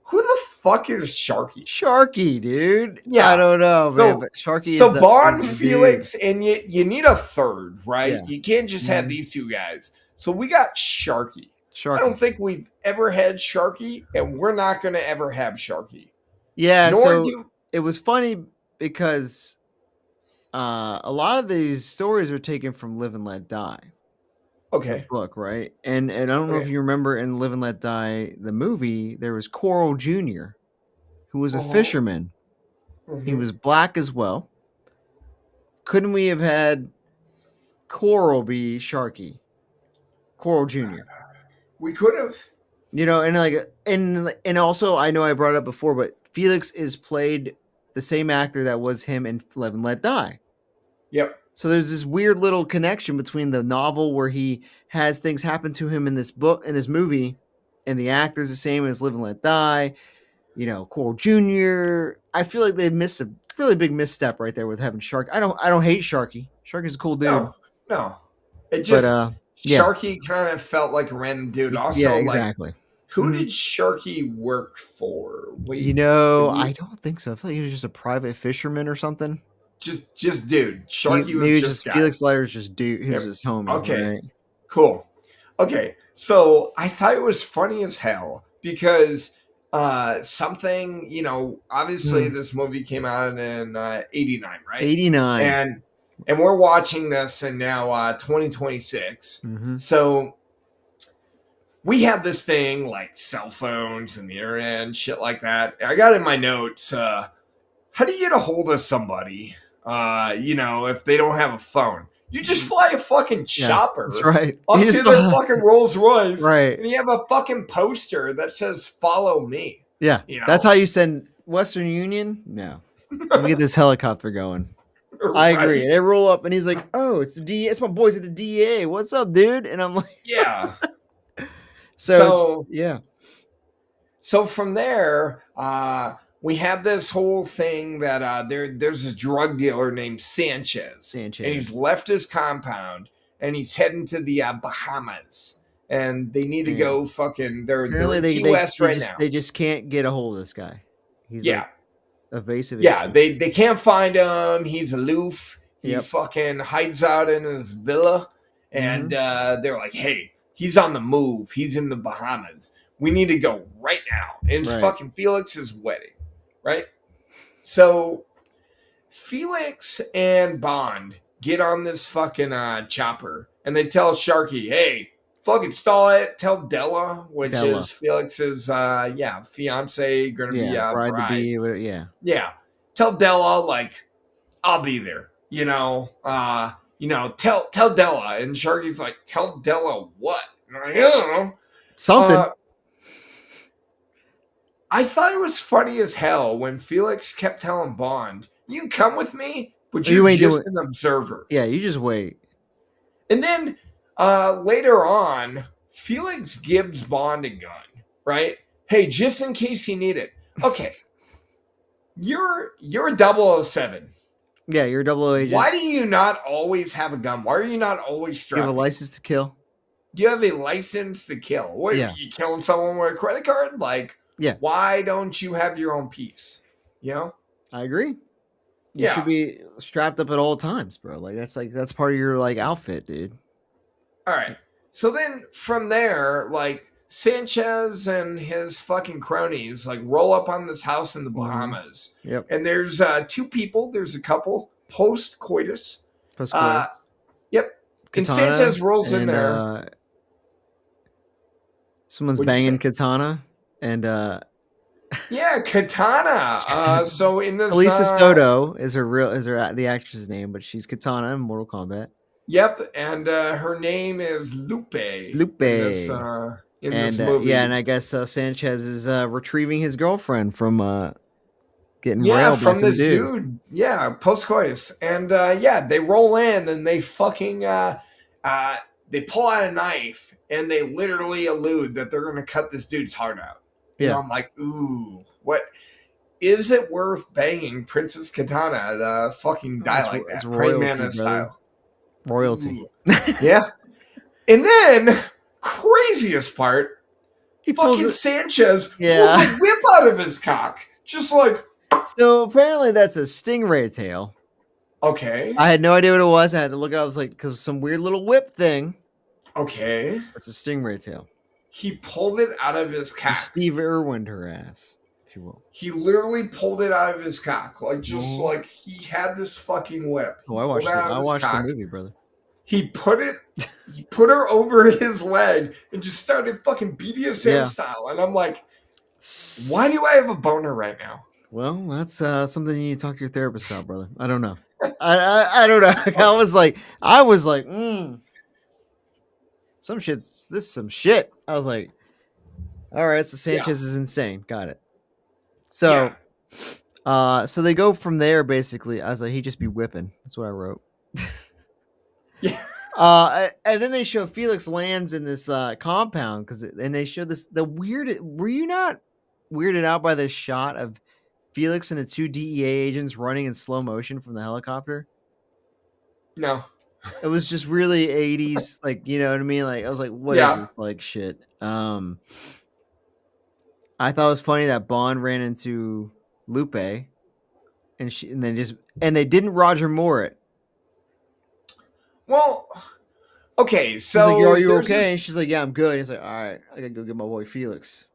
Who the fuck is Sharky? Sharky, dude. Yeah, I don't know, man. But Sharky. So Bond, Felix, and you need a third, right? Yeah. You can't just have these two guys. So we got Sharky. I don't think we've ever had Sharky, and we're not going to ever have Sharky. Yeah, it was funny because a lot of these stories are taken from Live and Let Die. Okay. Book, right? And I don't know if you remember in Live and Let Die, the movie, there was Coral Jr., who was a fisherman. He was black as well. Couldn't we have had Coral be Sharky? Coral Jr. We could have. You know, and also I know I brought it up before, but Felix is played the same actor that was him in Live and Let Die. Yep. So there's this weird little connection between the novel where he has things happen to him in this book, in this movie, and the actor's the same as Live and Let Die. You know, Coral Jr. I feel like they missed a really big misstep right there with having Sharky. I don't hate Sharky. Sharky's a cool dude. No. It just Sharky kind of felt like a random dude. Also, exactly. Who did Sharky work for? I don't think so. I feel like he was just a private fisherman or something. Just dude. Sharky was just Felix Leiter's just dude. He was his homie. Okay. Right? Cool. Okay. So I thought it was funny as hell because something, obviously this movie came out in 89, right? 89. And we're watching this in now 2026. So we have this thing like cell phones and the internet and shit like that. I got in my notes, how do you get a hold of somebody, if they don't have a phone? You just fly a fucking chopper that's right. up to their fucking Rolls Royce. Right. And you have a fucking poster that says, "Follow me." Yeah. That's how you send Western Union? No. Let me get this helicopter going. I agree. They roll up and he's like, "Oh, it's the DEA. It's my boys at the DEA. What's up, dude?" And I'm like, yeah. So yeah. So from there, we have this whole thing that there's a drug dealer named Sanchez, and he's Sanchez. left his compound and he's heading to the Bahamas, and they need to Yeah. go fucking. They're Apparently, in Key West right now. they just can't get a hold of this guy. He's Yeah, like evasive. as yeah. shit. They can't find him. He's aloof. He Yep. fucking hides out in his villa, and they're like, "Hey, he's on the move. He's in the Bahamas. We need to go right now." And it's Right. fucking Felix's wedding, right? So Felix and Bond get on this fucking chopper, and they tell Sharky, "Hey, fucking stall it. Tell Della, which Della. is Felix's fiance, gonna be bride to bride. be. Yeah. Yeah, tell Della like I'll be there. Tell Della." And Sharky's like, "Tell Della what?" And I'm like, "I don't know. Something. I thought it was funny as hell when Felix kept telling Bond, "You can come with me, but You you're ain't just doing- an observer." Yeah, you just wait. And then later on, Felix gives Bond a gun, right? Hey, just in case you need it. Okay. You're a 007. Yeah, you're a double agent. Why do you not always have a gun? Why are you not always You strapped? have a license to kill? Do you have a license to kill? What, Yeah. you killing someone with a credit card? Like, Yeah. why don't you have your own piece? You know? I agree. You Yeah. should be strapped up at all times, bro. That's part of your like outfit, dude. All right. So then from there, like Sanchez and his fucking cronies like roll up on this house in the Bahamas. Yep. And there's two people. There's a couple post coitus. Post-coitus. Yep. And Katana Sanchez rolls in and, there. Someone's What'd you banging say? Katana and Yeah, Katana. So in this Elisa Soto is the actress's name, but she's Katana in Mortal Kombat. Yep, and her name is Lupe. Lupe. In this movie. Yeah, and I guess Sanchez is retrieving his girlfriend from getting Yeah, railed by from some this dude. Yeah, post coitus. And they roll in and they fucking they pull out a knife and they literally allude that they're gonna cut this dude's heart out. Yeah. You know, I'm like, ooh, what is it worth banging Princess Katana to fucking die like that? Praying Mantis style. Royalty. Yeah. And then craziest part, He fucking pulls Sanchez pulls Yeah. a whip out of his cock. Just like, So apparently that's a stingray tail. okay. I had no idea what it was. I had to look it up. I was like, because some weird little whip thing. Okay. It's a stingray tail. He pulled it out of his He cock. Steve Irwined her ass, if you will. He literally pulled it out of his cock. Like, just Mhm. like he had this fucking whip. Oh, I watched the movie, brother. He put her over his leg and just started fucking BDSM Yeah. style. And I'm like, why do I have a boner right now? Well, that's something you need to talk to your therapist about, brother. I don't know. I don't know. I was like, some shit's this is some shit. I was like, all right, so Sanchez is insane. Got it. So, so they go from there. Basically, I was like, he just be whipping. That's what I wrote. Yeah. And then they show Felix lands in this compound and they show the weird. Were you not weirded out by this shot of Felix and the two DEA agents running in slow motion from the helicopter? No. It was just really 80s, like, you know what I mean? Like, I was like, what is this like shit? I thought it was funny that Bond ran into Lupe and they didn't Roger Moore it. Well, okay, He's so like, are you okay? And she's like, yeah, I'm good. And he's like, all right, I gotta go get my boy Felix.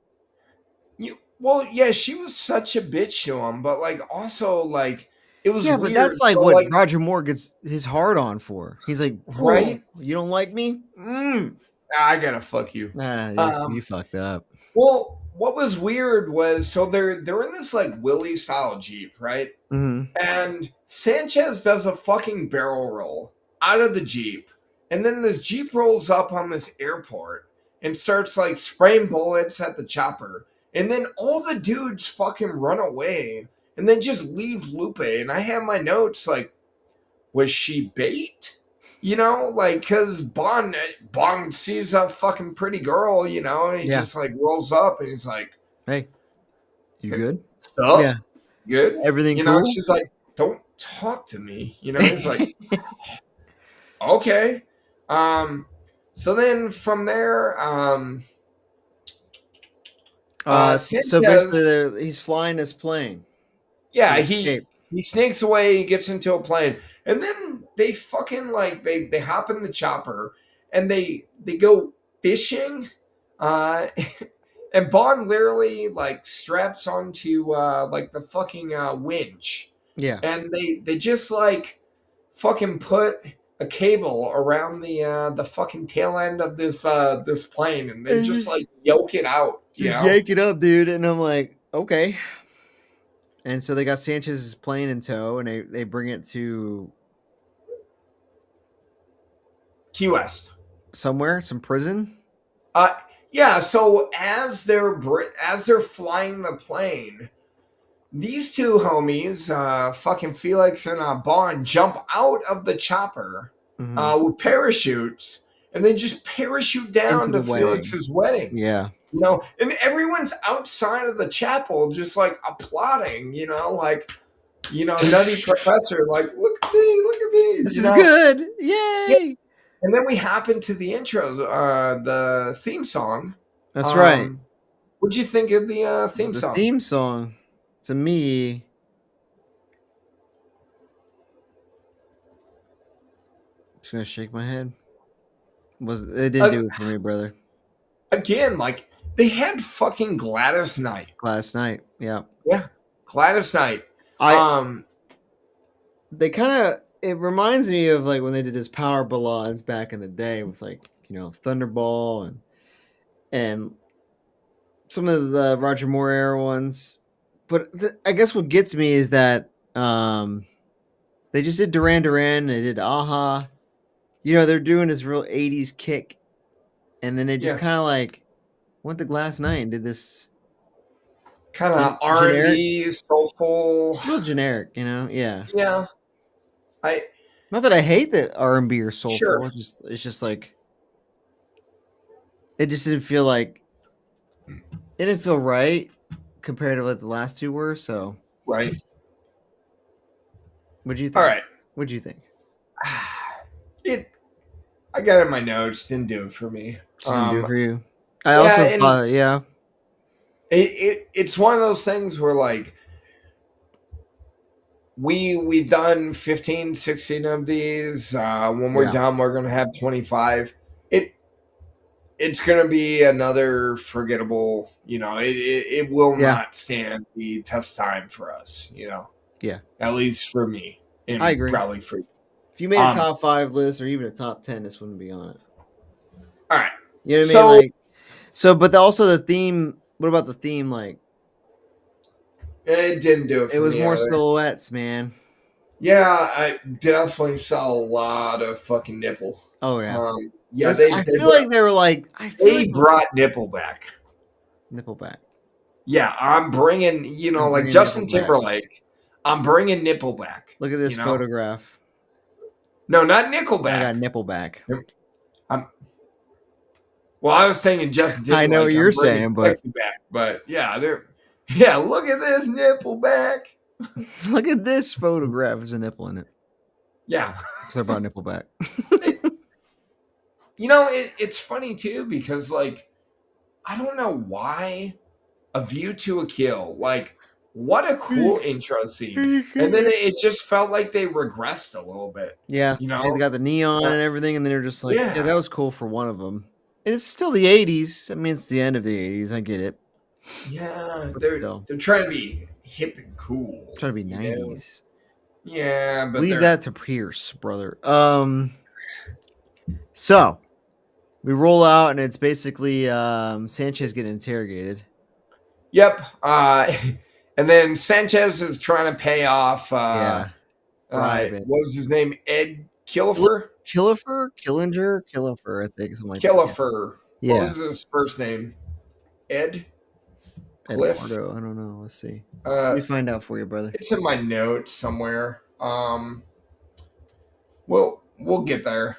She was such a bitch to him, but like also like it was but weird. that's like So, what like, Roger Moore gets his heart on for. He's like, Right? You don't like me? I gotta fuck you. You fucked up. Well, what was weird was so they're in this like Willie style Jeep, right? Mm-hmm. And Sanchez does a fucking barrel roll out of the Jeep, and then this Jeep rolls up on this airport and starts like spraying bullets at the chopper, and then all the dudes fucking run away and then just leave Lupe. And I have my notes like, was she bait? You know, like, because Bond sees a fucking pretty girl, you know, and he just like rolls up and he's like, Hey, you good? Stuff Yeah. good. Everything You know, cool? she's like, don't talk to me. You know, he's like, okay. So then from there, So basically, Sanchez, he's flying his plane yeah, to escape. he sneaks away, he gets into a plane, and then they fucking like they hop in the chopper and they go fishing. Uh and Bond literally like straps onto like the fucking winch. Yeah. And they just like fucking put a cable around the fucking tail end of this plane and they just like yoke it out, you Just know? yank it up, dude. And I'm like, okay. And so they got Sanchez's plane in tow, and they bring it to Key West. somewhere, some prison. Uh, yeah. So as they're flying the plane, these two homies, fucking Felix and Bond, jump out of the chopper with parachutes, and they just parachute down Into to the wedding. Felix's wedding. Yeah. You know, and everyone's outside of the chapel, just like applauding. You know, like Nutty Professor, like look at me. This is good. Yeah. Yay. And then we hop into the intros, the theme song. That's right. What'd you think of the theme The song? theme song, to me, I'm just gonna shake my head. It didn't do it for me, brother. Again, like they had fucking Gladys Knight Last night, yeah, Gladys Knight. They kind of, it reminds me of like when they did his power ballads back in the day with like Thunderball and some of the Roger Moore era ones. But I guess what gets me is that they just did Duran Duran, they did Aha. They're doing this real 80s kick, and then they just kind of like went to Glass Night and did this kind of R&B, soulful, real generic, yeah. Not that I hate that R&B or soulful. Sure. It's just like it just didn't feel like it didn't feel right compared to what the last two were. So right. What'd you think? All right. What'd you think? I got it in my notes. Didn't do it for me. Didn't do it for you. I also thought, yeah. It's one of those things where like we've done 15, 16 of these. When we're done, we're gonna have 25. It's gonna be another forgettable. It will not stand the test time for us. Yeah. At least for me. And I agree. Probably for you. If you made a top 5 list or even a top 10, this wouldn't be on it. All right. You know what I mean? Like, but also the theme. What about the theme? Like, it didn't do it. It was more silhouettes, man. Yeah, I definitely saw a lot of fucking nipple. Oh yeah. Yeah, I feel like they were like. They brought nipple back. Nipple back. Yeah, I'm bringing. Like Justin Timberlake. I'm bringing nipple back. Look at this photograph. No, not Nickelback. I got Nippleback. Well, I was saying Justin Timberlake. I know what you're saying, but yeah, look at this Nippleback. Look at this photograph. There's a nipple in it. Yeah, so I brought Nippleback. It's funny too because like I don't know why A View to a Kill, like. What a cool intro scene. And then it just felt like they regressed a little bit. Yeah. They got the neon and everything, and they're just like, yeah, that was cool for one of them. And it's still the 80s. I mean, it's the end of the 80s. I get it. Yeah. They're trying to be hip and cool. Trying to be 90s. Yeah, but leave that to Pierce, brother. So we roll out, and it's basically Sanchez getting interrogated. Yep. And then Sanchez is trying to pay off. What was his name? Ed Killifer? Killinger, I think. Something like Killifer. Yeah. What was his first name? Ed? Cliff? Eduardo. I don't know. Let's see. Let me find out for you, brother. It's in my notes somewhere. We'll get there.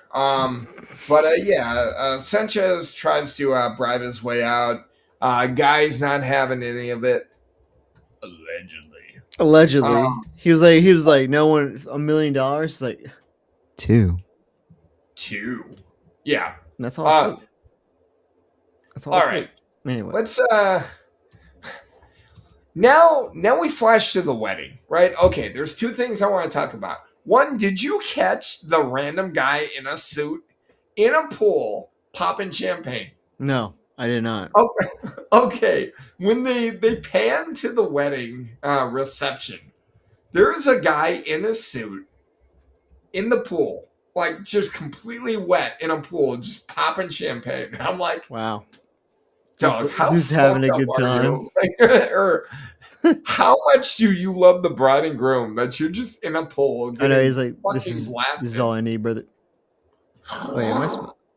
Sanchez tries to bribe his way out. Guy's not having any of it. Allegedly. Allegedly, he was like, no one $1 million. It's like two. Yeah. That's all. That's all. All right. Anyway, let's now we flash to the wedding, right? Okay, there's two things I want to talk about. One, did you catch the random guy in a suit in a pool popping champagne? No, I did not. Okay. When they pan to the wedding reception, there's a guy in a suit in the pool, like just completely wet in a pool, just popping champagne. And I'm like, wow, dog, how who's having a good time? Or how much do you love the bride and groom that you're just in a pool? I know, he's like, this is all I need, brother. Wait,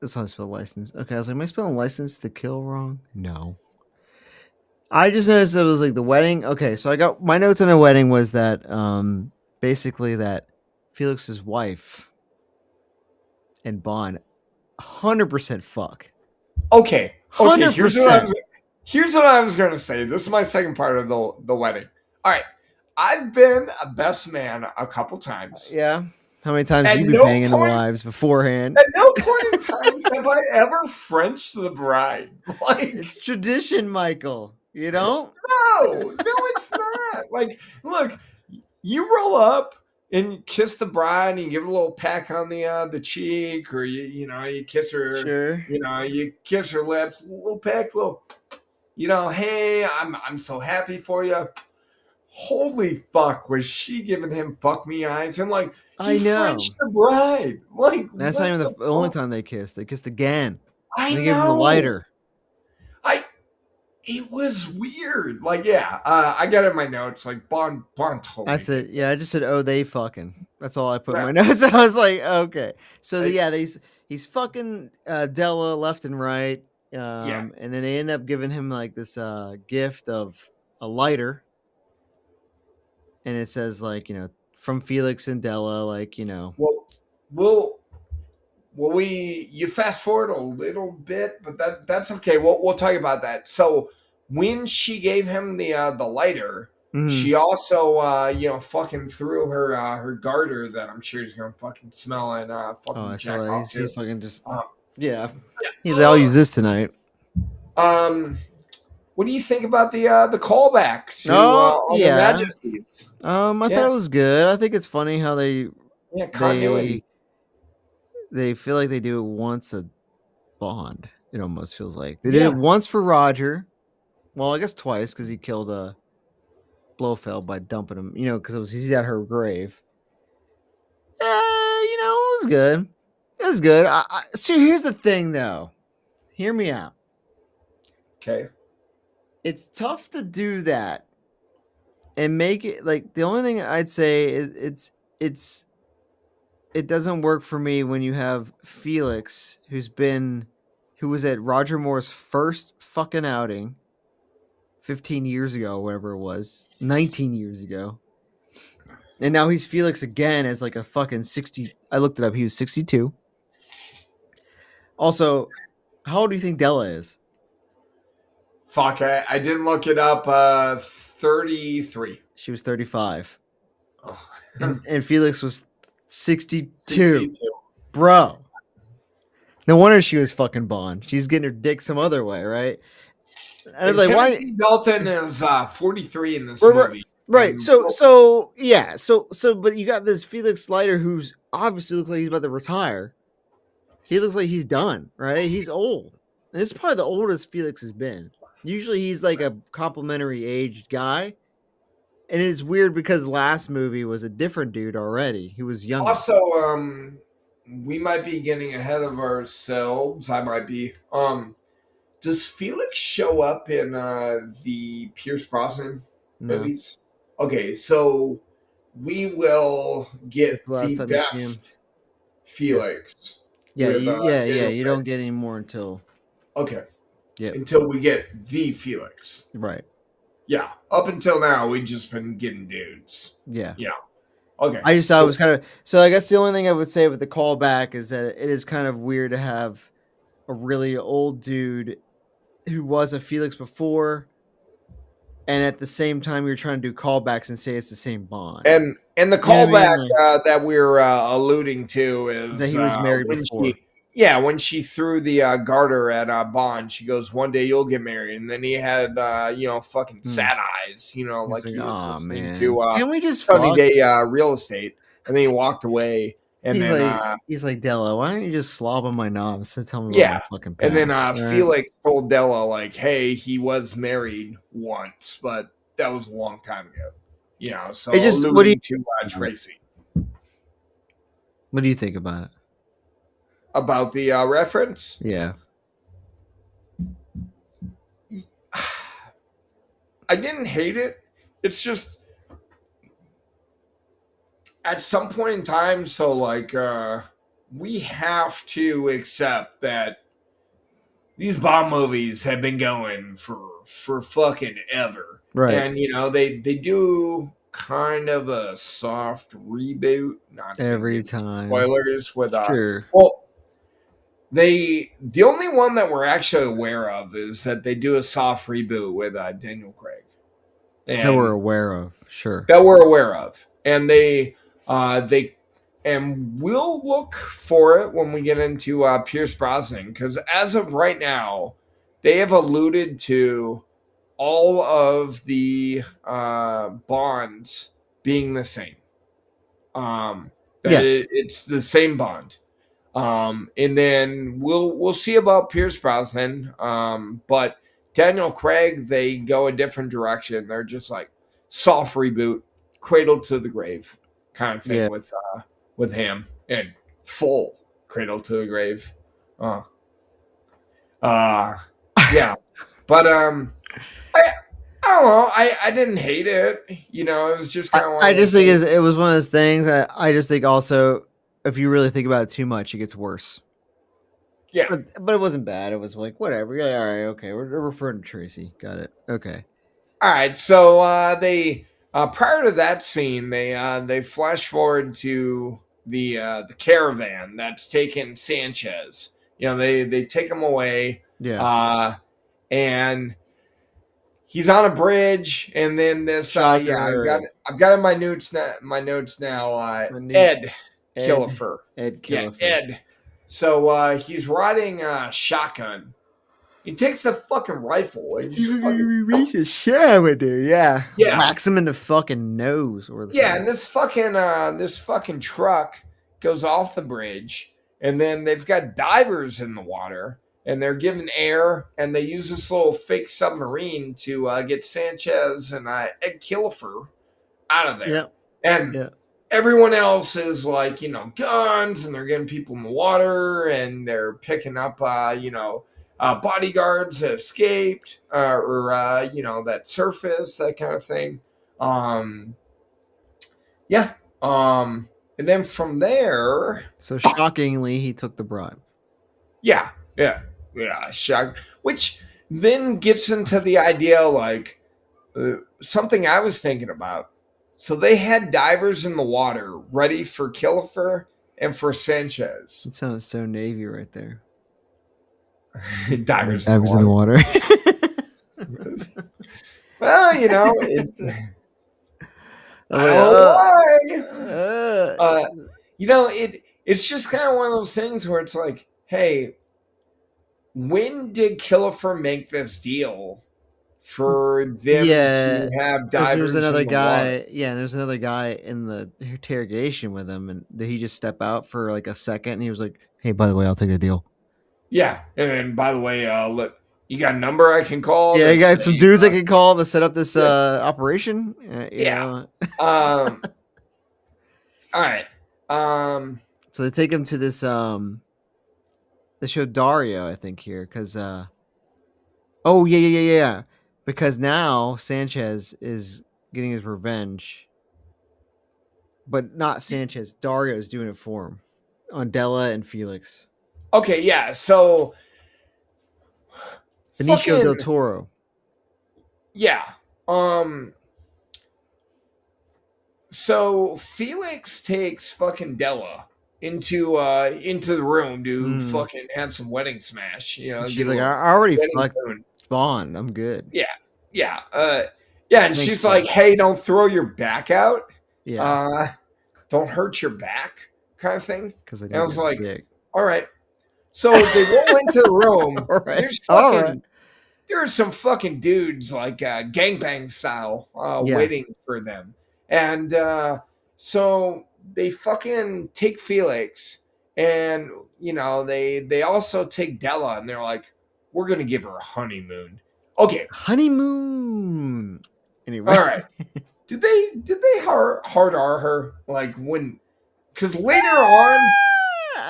this how I spell license. Okay, I was like, am I spelling license to kill wrong? No. I just noticed it was like the wedding. Okay, so I got my notes on a wedding was that basically that Felix's wife and Bond 100% fuck. Okay. 100%. Here's what I was going to say. This is my second part of the wedding. All right. I've been a best man a couple times. Yeah. How many times have you been banging the wives beforehand? At no point in time have I ever Frenched the bride. Like, it's tradition, Michael. You don't? No, it's not. Like, look, you roll up and kiss the bride and you give her a little peck on the cheek, or you kiss her. Sure. You kiss her lips, a little peck, little. Hey, I'm so happy for you. Holy fuck, was she giving him fuck me eyes? And like, I know. Frenched the bride. Like, that's not even the only time they kissed. They kissed again. I know. They gave him the lighter. It was weird. Like, yeah, I got in my notes. Like, Bond totally. I said, yeah, I just said, oh, they fucking. That's all I put in my notes. I was like, okay. So, he's fucking Della left and right. And then they end up giving him like this gift of a lighter. And it says, like, from Felix and Della, like, Well, you fast forward a little bit, but that's okay. We'll talk about that. So when she gave him the lighter, she also fucking threw her garter that I'm sure he's gonna fucking smell and fucking jack off. He's fucking just yeah. He's like, I'll use this tonight. What do you think about the callbacks to the Majesties? I thought it was good. I think it's funny how continuity. They feel like they do it once a Bond. It almost feels like they did it once for Roger. Well, I guess twice because he killed Blofeld by dumping him. Because he's at her grave. It was good. It was good. So here's the thing, though. Hear me out. Okay. It's tough to do that and make it like the only thing I'd say is it doesn't work for me when you have Felix, who was at Roger Moore's first fucking outing 15 years ago, whatever it was, 19 years ago. And now he's Felix again as like a fucking 60. I looked it up. He was 62. Also, how old do you think Della is? Fuck, I didn't look it up. 33. She was 35. Oh. and Felix was 62. Bro. No wonder she was fucking Bond. She's getting her dick some other way, right? And like, why Dalton is 43 in this movie. Right. So yeah. So but you got this Felix Leiter who's obviously looks like he's about to retire. He looks like he's done, right? He's old. And this is probably the oldest Felix has been. Usually he's like a complimentary aged guy. And it's weird because last movie was a different dude already. He was younger. Also, we might be getting ahead of ourselves. I might be. Does Felix show up in the Pierce Brosnan movies? Okay, so we will get the best Felix. Yeah, you don't get any more until... Okay. Yeah. Until we get the Felix. Right. Yeah. Up until now, we've just been getting dudes. Yeah. Yeah. Okay. I just thought it was kind of... So I guess the only thing I would say with the callback is that it is kind of weird to have a really old dude who was a Felix before, and at the same time you're trying to do callbacks and say it's the same Bond. And the You know what I callback mean? Like, that we're alluding to is that is he was married when before. when she threw the garter at Bond, she goes, "One day you'll get married," and then he had fucking sad eyes, like he was oh listening man, to can we just Sunny fuck? Day Real Estate, and then he walked away, and He's like Della, why don't you just slob on my knobs to tell me about yeah, my fucking and then past? Right? Felix told Della like, "Hey, he was married once, but that was a long time ago." So It just alluding to Tracy. What do you think about it? About the reference? Yeah. I didn't hate it. It's just at some point in time, so like we have to accept that these Bond movies have been going for fucking ever. Right. And they do kind of a soft reboot, not every time. Spoilers with sure. Well, the only one that we're actually aware of is that they do a soft reboot with Daniel Craig. That we're aware of, sure. That we're aware of, and they and we'll look for it when we get into Pierce Brosnan, because as of right now, they have alluded to all of the Bonds being the same. It's the same Bond. And then we'll see about Pierce Brosnan. But Daniel Craig, they go a different direction. They're just like soft reboot, cradle to the grave kind of thing with him, and full cradle to the grave. Yeah. But I don't know. I didn't hate it. It was just kind of. I just think it was one of those things. I just think also, if you really think about it too much, it gets worse. Yeah, but it wasn't bad. It was like whatever. Yeah, all right, okay. We're referring to Tracy. Got it. Okay. All right. So they prior to that scene, they flash forward to the caravan that's taken Sanchez. They take him away. Yeah. And he's on a bridge, and then this. I've got it in my notes now. Ed Killefer. Ed Killefer. Yeah, Ed. So he's riding a shotgun. He takes the fucking rifle and he's a shaman, dude. Yeah. Whacks him in the fucking nose. And this fucking truck goes off the bridge, and then they've got divers in the water, and they're given air, and they use this little fake submarine to get Sanchez and Ed Killefer out of there. Yep. And everyone else is like, guns, and they're getting people in the water, and they're picking up, bodyguards that escaped, or that surface, that kind of thing. And then from there, so shockingly, he took the bribe. Yeah, shock. Which then gets into the idea, like something I was thinking about. So they had divers in the water ready for Killefer and for Sanchez. It sounded so Navy right there. divers in the water. Well, I don't know why. It's just kind of one of those things where it's like, hey, when did Killefer make this deal for them to have divers? There's another guy. Yeah, there's another guy in the interrogation with him, and he just step out for like a second, and he was like, "Hey, by the way, I'll take the deal." Yeah, and then by the way, look, you got a number I can call? Yeah, you got some dudes I can call to set up this operation. All right. So they take him to this. They show Dario, I think, here because. Oh yeah. Because now Sanchez is getting his revenge, but not Sanchez. Dario is doing it for him on Della and Felix. Okay, yeah. So Benicio del Toro. Yeah. So Felix takes fucking Della into the room to fucking have some wedding smash. She's like, I already fucked Bond. I'm good. Yeah, yeah, yeah. And Thanks, she's Bond. like, "Hey, don't throw your back out. Yeah, Don't hurt your back," kind of thing. because I And I need was that like, dick. "All right." So they roll into the room. All And right, all right. there's some fucking dudes like gangbang style Yeah, waiting for them, and so they fucking take Felix, and they also take Della, and they're like, "We're gonna give her a honeymoon." Okay, honeymoon. Anyway, all right. Did they hard R her like when? Because later on,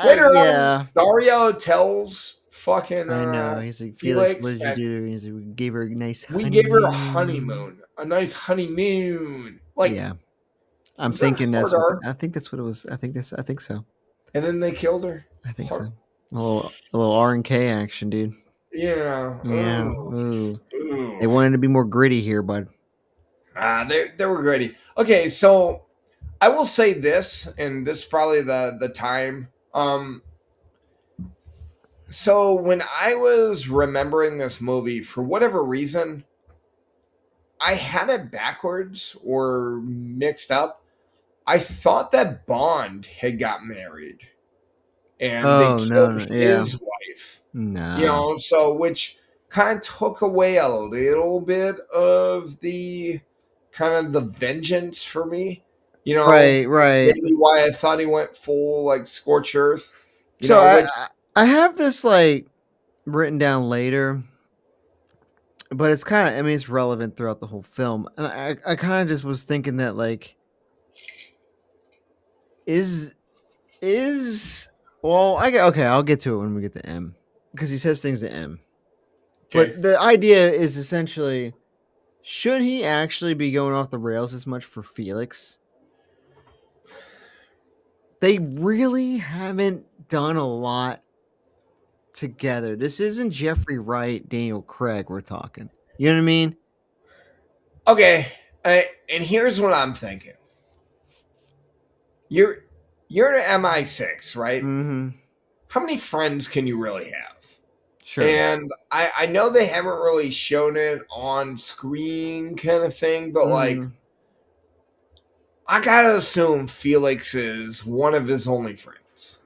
yeah. Dario tells fucking I know. He's like, Felix, what Felix did you that do? He's like, we gave her a nice we gave her a honeymoon. honeymoon, a nice honeymoon. Like, Yeah, I'm was that thinking hard that's what. R? I think that's what it was. I think so. And then they killed her. I think Hard. so. A little R and K action, dude. Yeah. Yeah. Ooh. Ooh. They Ooh. wanted to be more gritty here, bud. They were gritty. Okay, so I will say this, and this is probably the time. So when I was remembering this movie, for whatever reason, I had it backwards or mixed up. I thought that Bond had got married and they Oh no, killed no, yeah, his wife. no. So which kind of took away a little bit of the kind of the vengeance for me. Right, right. Maybe why I thought he went full like scorch earth. So Which I have this like written down later, but it's kind of, I mean, it's relevant throughout the whole film, and I kind of just was thinking that like is well, okay, I'll get to it when we get to M, because he says things to M. okay. But the idea is essentially, should he actually be going off the rails as much for Felix? They really haven't done a lot together. This isn't Jeffrey Wright, Daniel Craig we're talking. You know what I mean? Okay, and here's what I'm thinking. You're an MI6, right? Mm-hmm. How many friends can you really have? Sure. And I know they haven't really shown it on screen, kind of thing, but like, I gotta assume Felix is one of his only friends.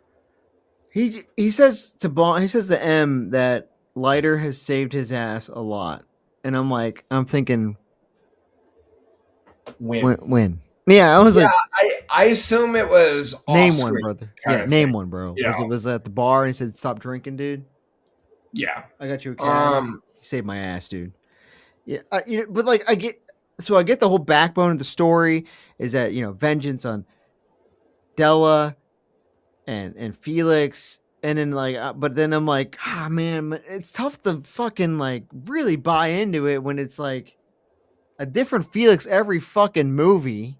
He says to Bond, he says to M that Leiter has saved his ass a lot, and I'm thinking, when? Yeah, I was like, I assume it was name one, brother. Yeah, name one, bro. Yeah. Was at the bar and he said, "Stop drinking, dude." Yeah, I got you a cab. You saved my ass, dude. Yeah, but like I get the whole backbone of the story is that vengeance on Della and Felix, and then like, but then I'm like, man, it's tough to fucking like really buy into it when it's like a different Felix every fucking movie,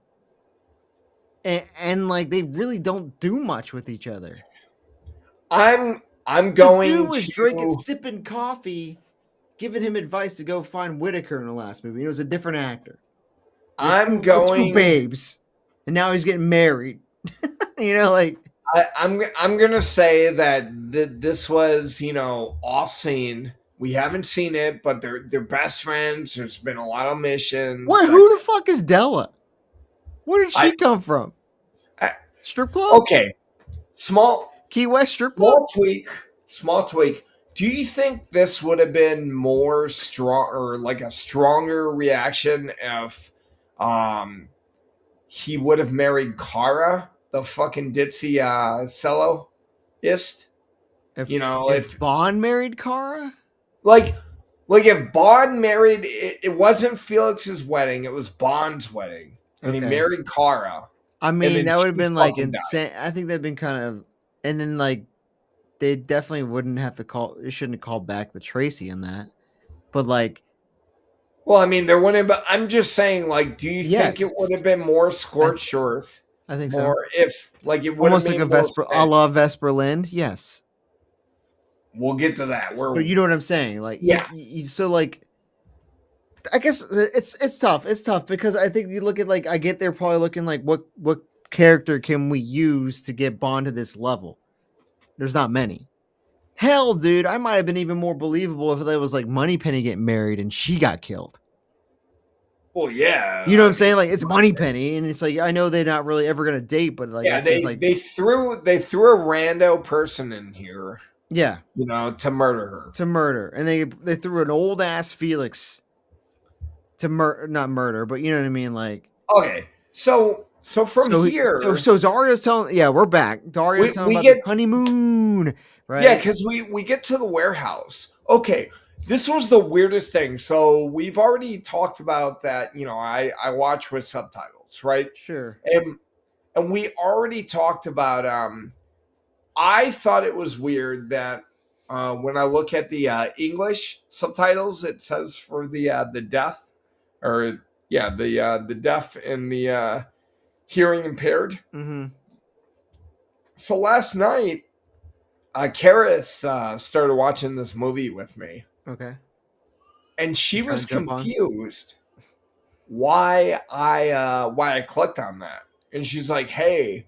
and like they really don't do much with each other. I'm going. The dude was drinking, sipping coffee, giving him advice to go find Whitaker in the last movie. It was a different actor. I'm going two babes, and now he's getting married. Like I'm gonna say that this was off scene. We haven't seen it, but they're best friends. There's been a lot of missions. What? Who the fuck is Della? Where did she come from? Strip club? Okay, small Key West strip club. Small tweak. Do you think this would have been more strong or like a stronger reaction if he would have married Kara, the fucking ditzy celloist? If Bond married Kara? Like if Bond married, it wasn't Felix's wedding, it was Bond's wedding. And he married Kara. I mean, that would have been like insane. I think that'd been kind of, and then like, they definitely wouldn't have to call. They shouldn't have called back the Tracy on that. But like, well, I mean, there wouldn't. But I'm just saying, like, do you think it would have been more scorched earth? I think so. Or if like it would almost like a Vesper, a la Vesper Lind. Yes, we'll get to that. But you know what I'm saying? Like, yeah. So like, I guess it's tough. It's tough because I think you look at like, I get they're probably looking like what character can we use to get Bond to this level? There's not many. Hell, dude, I might have been even more believable if there was like Moneypenny getting married and she got killed. Well, yeah, You know what I'm saying? Like, it's Moneypenny, and it's like, I know they're not really ever gonna date, but like, yeah, it's just like, they threw a rando person in here, yeah, to murder her. to murder, and they threw an old ass Felix to not murder, but you know what I mean, like. Okay, so from here, So Dario's telling, yeah, we're back. Dario's telling we about get this honeymoon, right? yeah, because we get to the warehouse. Okay, this was the weirdest thing. So we've already talked about that. I watch with subtitles, right? Sure. And we already talked about. I thought it was weird that when I look at the English subtitles, it says for the deaf, or the deaf and the hearing impaired. Mm-hmm. So last night, Karis started watching this movie with me. Okay. And she was confused why I clicked on that. And she's like, "Hey,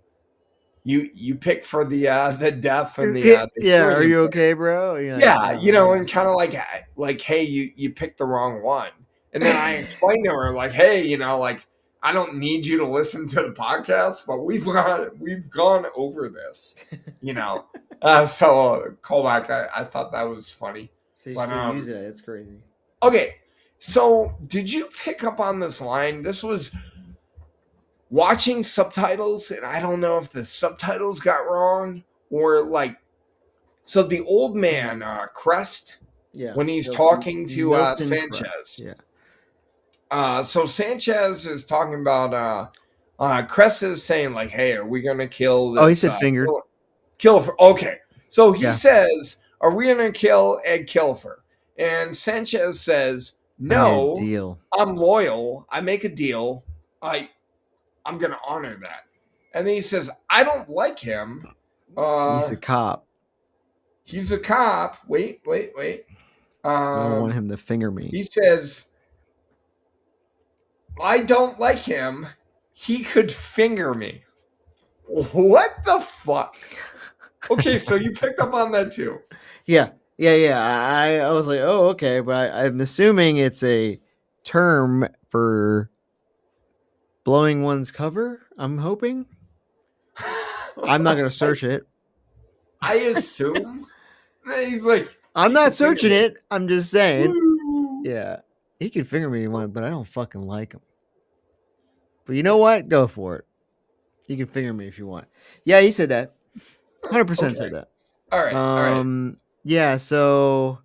you pick for the deaf and the yeah, are you okay, bro?" Yeah, and kind of like, hey, you picked the wrong one. And then I explained to her, like, hey, like, I don't need you to listen to the podcast, but we've gone over this, So callback, I thought that was funny. So you still use it? It's crazy. Okay, so did you pick up on this line? This was watching subtitles, and I don't know if the subtitles got wrong or like. So the old man, Crest, when he's talking to Sanchez, so Sanchez is talking about Crest is saying like, "Hey, are we gonna kill this?" Oh, he said fingered. Killefer. Okay, so he says, "Are we gonna kill Ed Killefer?" And Sanchez says, "No, deal. I'm loyal. I make a deal. I'm gonna honor that." And then he says, "I don't like him. He's a cop. He's a cop. Wait. I don't want him to finger me." He says, "I don't like him. He could finger me." What the fuck? Okay, so you picked up on that too. Yeah. I was like, oh, okay, but I'm assuming it's a term for blowing one's cover. I'm hoping. I'm not gonna search it. I assume. He's like, I'm not searching it. I'm just saying. Woo. Yeah, he can finger me one, but I don't fucking like him. But you know what? Go for it. You can finger me if you want. Yeah, he said that. 100% said that. All right. Yeah, so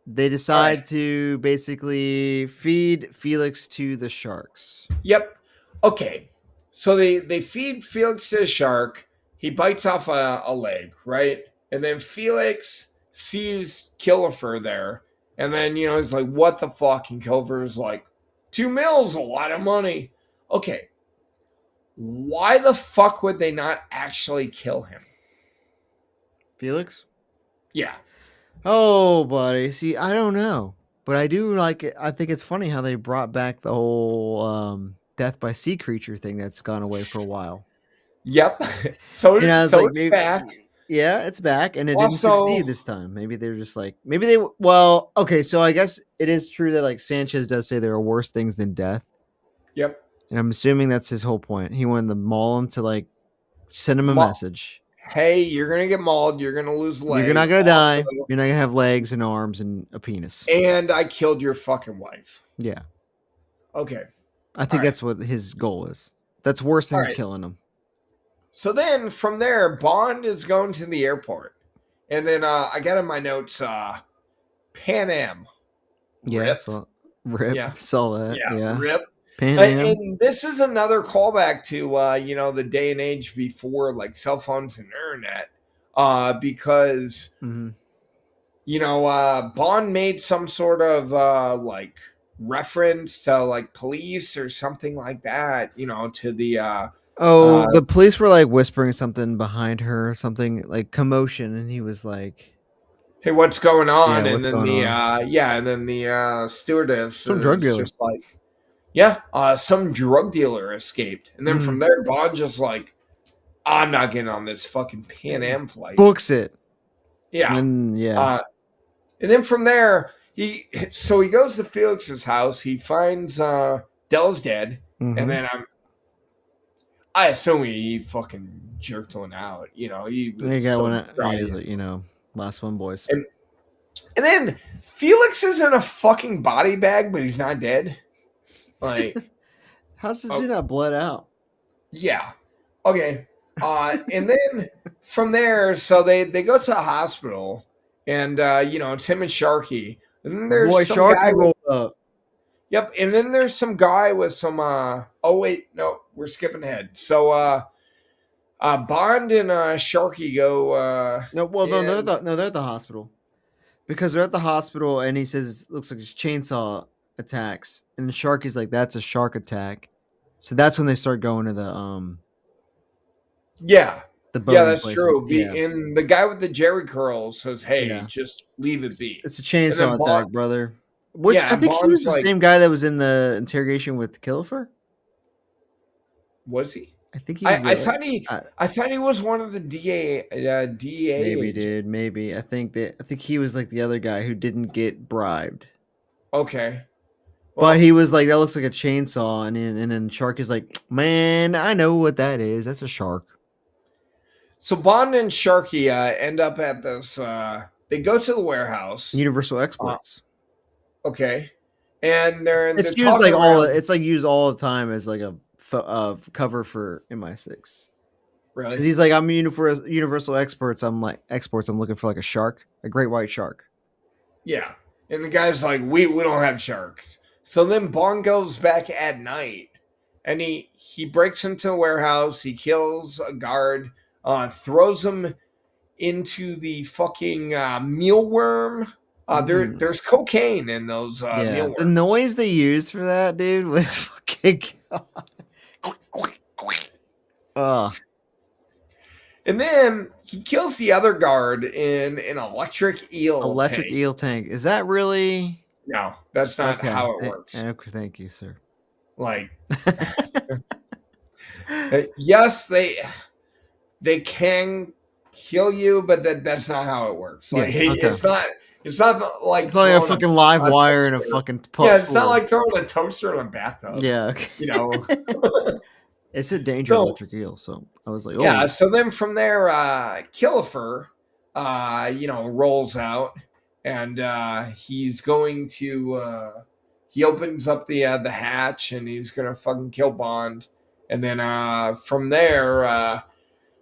they decide to basically feed Felix to the sharks. Yep. Okay. So they feed Felix to the shark. He bites off a leg, right? And then Felix sees Killefer there. And then, he's like, what the fuck? And Killefer's like, $2 million is a lot of money. Okay. Why the fuck would they not actually kill him? Felix? Yeah. Oh, buddy. See, I don't know. But I do like it. I think it's funny how they brought back the whole death by sea creature thing that's gone away for a while. Yep. So it's back. Yeah, it's back, and it didn't succeed this time. Maybe they're just like, well, okay, so I guess it is true that like Sanchez does say there are worse things than death. Yep. And I'm assuming that's his whole point. He wanted to maul him to like send him a message. Hey, you're going to get mauled. You're going to lose legs. You're not going to die. You're not going to have legs and arms and a penis. And I killed your fucking wife. Yeah. Okay. I think that's what his goal is. That's worse than killing him. So then from there, Bond is going to the airport. And then I got in my notes, Pan Am. Yeah. Rip. Yeah. Saw that. Yeah. Rip. Pan Am. And this is another callback to, the day and age before like cell phones and internet. Because, Bond made some sort of like reference to like police or something like that, to the... the police were like whispering something behind her, something like commotion, and he was like, "Hey, what's going on?" Yeah, and then the stewardess, some drug dealer, just like, some drug dealer escaped, and then from there, Bond just like, "I'm not getting on this fucking Pan Am flight." Books it. Yeah. And yeah. Uh, and then from there, he goes to Felix's house. He finds Dell's dead, and Mm-hmm. then I assume he fucking jerked one out. You know, he You was got one. so Yeah, dry. he's like, last one, boys. And then Felix is in a fucking body bag, but he's not dead. Like, How's this oh dude not bled out? yeah, okay. And then from there, so they go to the hospital, and it's him and Sharky. And then My there's boy some guy Sharky with rolled up. yep. And then there's some guy with some. Oh wait, no, we're skipping ahead. So Bond and Sharky go. No, well, no, And they're at the hospital because they're at the hospital, and he says it looks like his chainsaw attacks, and the Sharky's like, "That's a shark attack." So that's when they start going to yeah, the yeah, boating that's places. true. Yeah, And the guy with the Jerry curls says, "Hey, yeah, just leave it be." it's a And then chainsaw Bond, attack, brother. Which yeah, I and think he was Bond's the like, same guy that was in the interrogation with Killifer. "Was he?" I think he I, was I the. thought he, I thought he was one of the DEA Maybe, agents. dude. Maybe. I think he was like the other guy who didn't get bribed. Okay, But well, he was like, that looks like a chainsaw, and then Shark is like, man, I know what that is. That's a shark. so Bond and Sharky end up at this. They go to the warehouse. Universal Uh, exports. okay, and they're It's used talking like all. around. It's like used all the time as like a cover for MI6. Because Really? he's like, I'm Universal exports. I'm like exports. I'm looking for like a shark, a great white shark. Yeah. And the guy's like, we don't have sharks. So then Bond goes back at night, and he breaks into a warehouse. He kills a guard, throws him into the fucking mealworm. Mm. There's cocaine in those Yeah, the mealworms. noise they used for that dude was fucking. Oh, And then he kills the other guard in an electric eel electric tank. eel tank. Is that really No, that's not okay? how it works. Okay, thank you, sir. Like, yes, they can kill you, but that's not how it works. Yeah, Like okay. it's not like It's like a throwing fucking live a wire in a toaster. fucking Yeah, it's not pool. like throwing a toaster in a bathtub. Yeah, okay. You know. It said danger So electric eel, so I was like, yeah, oh, so then from there, Killifer, rolls out, and he's going to he opens up the hatch, and he's gonna fucking kill Bond, and then from there,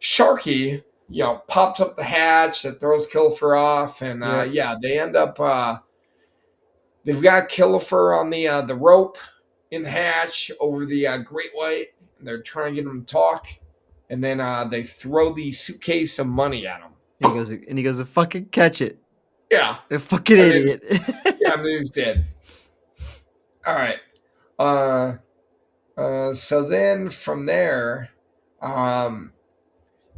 Sharky, pops up the hatch that throws Killifer off, and yep. yeah, they end up. They've got Killifer on the rope in the hatch over the Great White, and they're trying to get him to talk, and then they throw the suitcase of money at him. And he goes to fucking catch it. Yeah, The fucking and idiot. yeah, and then he's dead. All right. So then from there,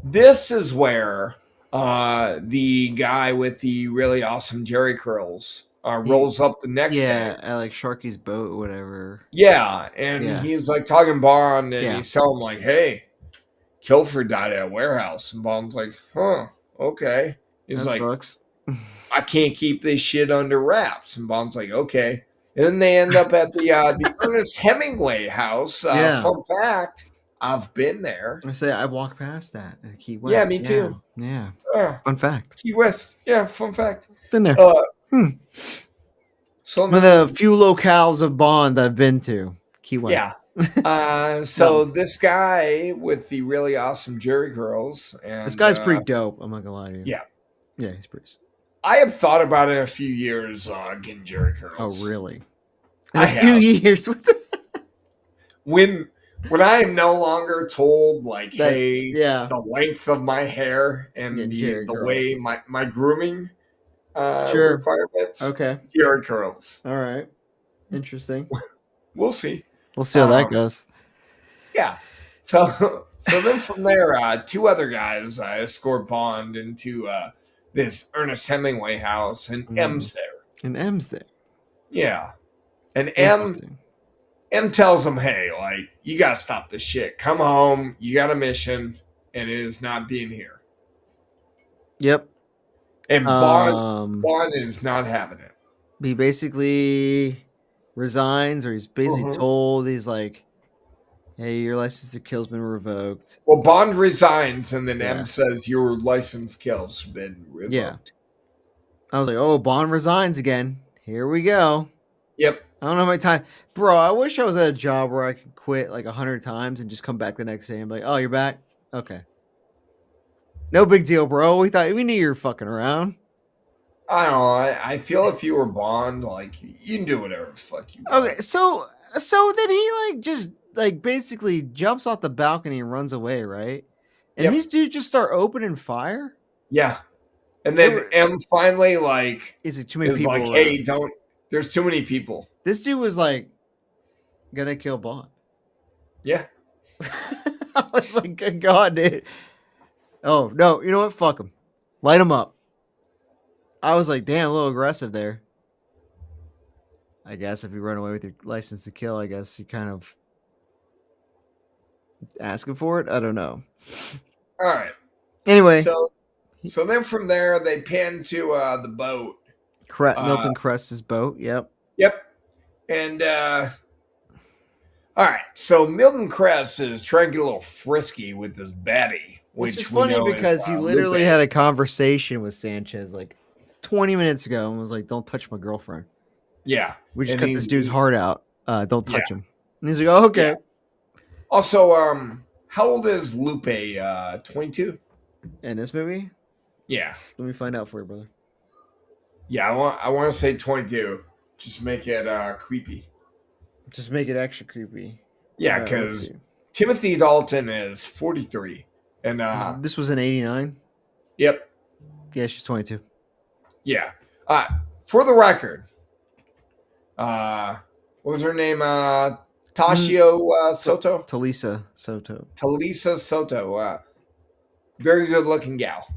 this is where the guy with the really awesome Jerry curls rolls up the next day. I like Sharky's boat or whatever. Yeah, and Yeah. he's like talking Bond, and Yeah. he's telling him like, "Hey, Kilford died at a warehouse," and Bond's like, "Huh, okay." He's That like, sucks. "I can't keep this shit under wraps," and Bond's like, "Okay." And then they end up at the Ernest Hemingway house. Yeah. Fun fact: I've been there. I say I walked past that at Key West. Yeah, me too. Yeah. Uh, Fun fact. Key West. Yeah, fun fact. Been there. So One of the few locales of Bond I've been to. Key West. yeah. So this guy with the really awesome Jerry curls, and This guy's pretty dope. I'm not gonna lie to you. Yeah. Yeah, he's pretty. I have thought about it in a few years getting Jerry Oh, curls. really? In I a few have. years. What the- When I am no longer told like, That- hey, yeah. the length of my hair and Yeah, the Jerry curls. way my grooming Sure. requirements. Okay. Jerry curls. All right. Interesting. We'll see. We'll see how that goes. Yeah. So then from there, two other guys escort Bond into this Ernest Hemingway house, and M's there. And M's there. Yeah. And M tells him, hey, like, you gotta stop this shit. Come home. You got a mission, and it is not being here. Yep. And Um, Bond is not having it. he basically resigns, or he's basically told, he's like, "Hey, your license to kill's been revoked." Well, Bond resigns, and then Yeah. M says your license kill's been revoked. Yeah. I was like, "Oh, Bond resigns again. Here we go." Yep. I don't know how many times, bro. I wish I was at a job where I could quit like 100 times and just come back the next day and be like, "Oh, you're back? Okay, no big deal, bro. We knew you were fucking around." I don't know. I feel if you were Bond, like you can do whatever the fuck you want. Okay, so then he like just like basically jumps off the balcony and runs away, right? And Yep. these dudes just start opening fire. Yeah. And then M finally like is it too many people? Like, hey, don't. There's too many people. This dude was like gonna kill Bond. Yeah. I was like, good God, dude. Oh no, you know what? Fuck him. Light him up. I was like, damn, a little aggressive there. I guess if you run away with your license to kill, I guess you kind of asking for it. I don't know. All right. Anyway, so then from there they pan to the boat. Milton Crest's boat. Yep. And all right, so Milton Crest is trying to get a little frisky with this baddie, which is funny because he literally had a conversation with Sanchez like 20 minutes ago and was like, "Don't touch my girlfriend." Yeah, we just cut this dude's heart out. Don't touch him. And he's like, "Oh, okay." Yeah. Also, how old is Lupe? 22 in this movie? Yeah. Let me find out for you, brother. Yeah, I want to say 22. Just make it creepy. Just make it extra creepy. Yeah, because Timothy Dalton is 43, and this was in '89. Yep. Yeah, she's 22. Yeah. For the record, what was her name? Tashio Soto. Talisa Soto. Talisa Soto. Very good looking gal.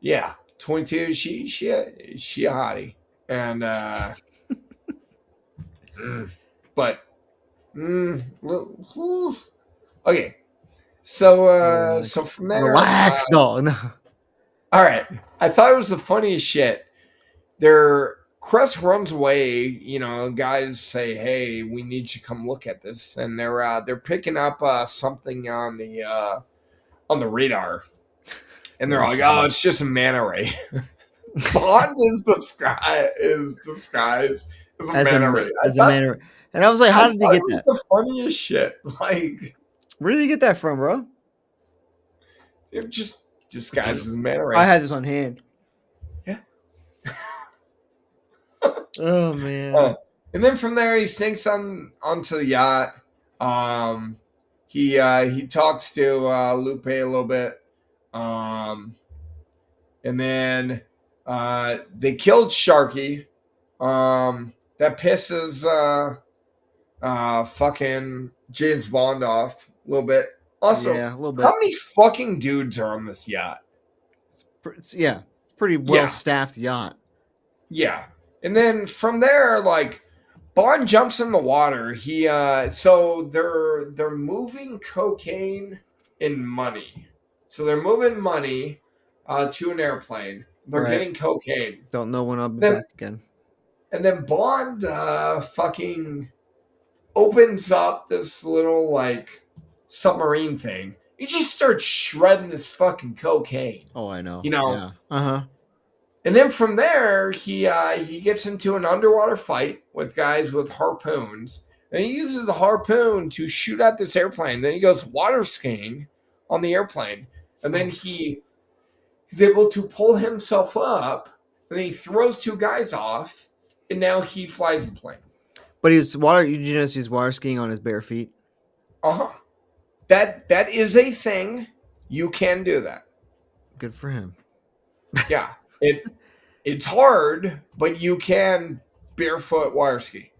Yeah, 22. She a hottie, and but okay. So so from there, relax, dog. No. All right. I thought it was the funniest shit. Crest runs away. You know, guys say, "Hey, we need you to come look at this," and they're picking up something on the radar, and they're like, "Oh, it's just a manta ray." Bond is disguised as a manta ray. And I was like, "How did you get that?" The funniest shit. Like, where did you get that from, bro? It just disguised as a manta ray. I had this on hand. Yeah. Oh man. And then from there he sneaks onto the yacht. He talks to Lupe a little bit. And then they killed Sharky. That pisses fucking James Bond off a little bit. Also, yeah, a little bit. How many fucking dudes are on this yacht? It's pretty well staffed yacht. Yeah. And then from there, like, Bond jumps in the water. So they're moving cocaine and money. So they're moving money to an airplane. They're getting cocaine. Don't know when I'll be back again. And then Bond fucking opens up this little like submarine thing. He just starts shredding this fucking cocaine. Oh, I know. You know. Yeah. Uh-huh. And then from there, he gets into an underwater fight with guys with harpoons. And he uses the harpoon to shoot at this airplane. Then he goes water skiing on the airplane. And then he's able to pull himself up. And then he throws two guys off. And now he flies the plane. But he's water skiing on his bare feet. Uh-huh. That is a thing. You can do that. Good for him. Yeah. It's hard, but you can barefoot water ski.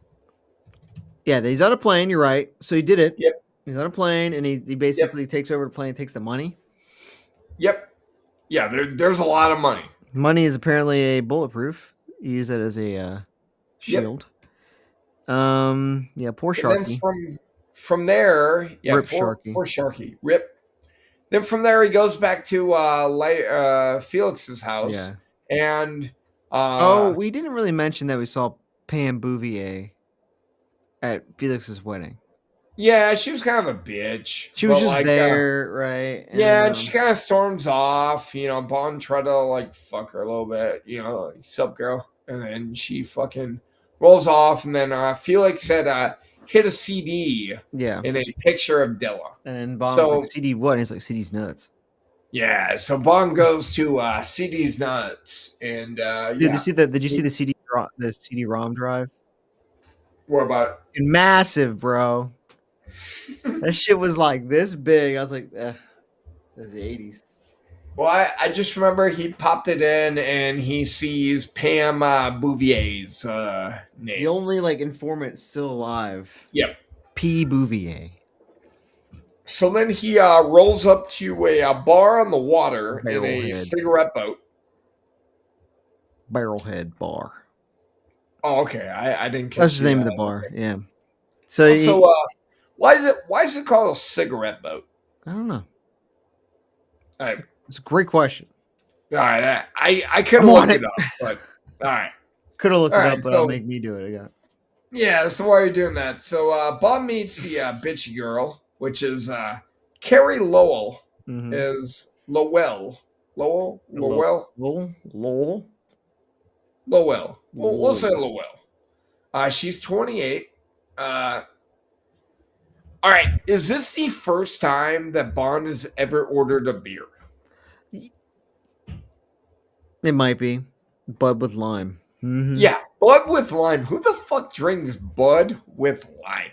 Yeah, he's on a plane. You're right. So he did it. Yep. He's on a plane, and he basically takes over the plane, takes the money. Yep. Yeah, there's a lot of money. Money is apparently a bulletproof. You use it as a shield. Poor Sharky. And then from there, Rip Sharky. Poor Sharky. Rip. Then from there, he goes back to Felix's house, Yeah. and Oh, we didn't really mention that we saw Pam Bouvier at Felix's wedding. yeah, she was kind of a bitch. She was but just like, there, right? yeah, and she kind of storms off. Bond tried to like fuck her a little bit. Like, sup, girl, and then she fucking rolls off, and then Felix said, hit a CD yeah, in a picture of Dilla. and then Bond's So like, CD what? And he's like, CD's nuts. yeah, so Bond goes to CD's nuts, and Dude, yeah. did you see the CD-ROM drive? What about Massive, bro. it? That shit was like this big. I was like, it was the 80s. Well, I just remember he popped it in and he sees Pam Bouvier's name. The only like informant still alive. Yep. P. Bouvier. So then he rolls up to a bar on the water in a Barrelhead. cigarette boat. Barrelhead Bar. Oh, okay. I didn't catch That's the name of the bar. Okay. Yeah. So why is it called a cigarette boat? I don't know. All right. It's a great question. All right. I could have looked it up, but all right. Could have looked All it right, up, but so- I'll make me do it again. Yeah, so why are you doing that? So Bob meets the bitch girl, which is Carrie Lowell, Mhm. is Lowell. Lowell? Lowell? Lowell. Lowell. We'll say Lowell. She's 28. All right. Is this the first time that Bond has ever ordered a beer? It might be Bud with lime. Mm-hmm. Yeah, Bud with lime. Who the fuck drinks Bud with lime?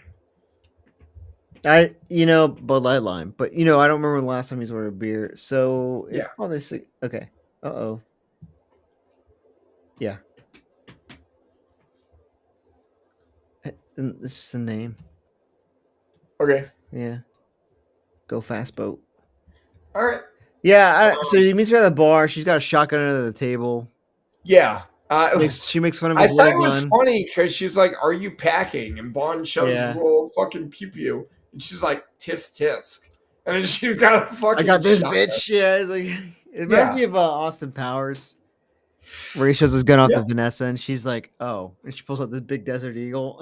Bud Light lime, but I don't remember the last time he's ordered a beer. So it's probably okay. Uh-oh. Yeah. It's just a name. Okay. Yeah. Go fast boat. All right. Yeah, so he meets her at the bar. She's got a shotgun under the table. Yeah. She makes fun of I his thought little it was gun. funny because she's like, "Are you packing?" And Bond shows his little fucking pew pew, and she's like, "Tisk tisk," and then she's got a fucking. I got this shotgun. bitch. Yeah, it's like it reminds me of Austin Powers, where he shows his gun off to Vanessa, and she's like, "Oh," and she pulls out this big Desert Eagle.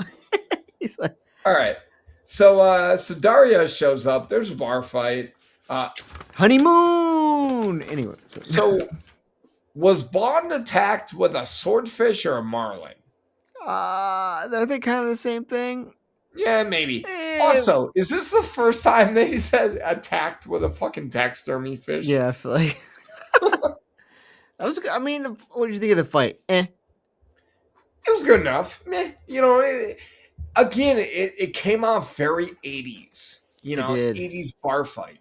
He's like, "All right." So Daria shows up. There's a bar fight. Honeymoon. Anyway, so was Bond attacked with a swordfish or a marlin? Are they kind of the same thing? Yeah, maybe. Also, is this the first time they said attacked with a fucking taxidermy fish? Yeah, I feel like. I mean, what did you think of the fight? It was good enough. Meh. It came off very 80s. 80s bar fight.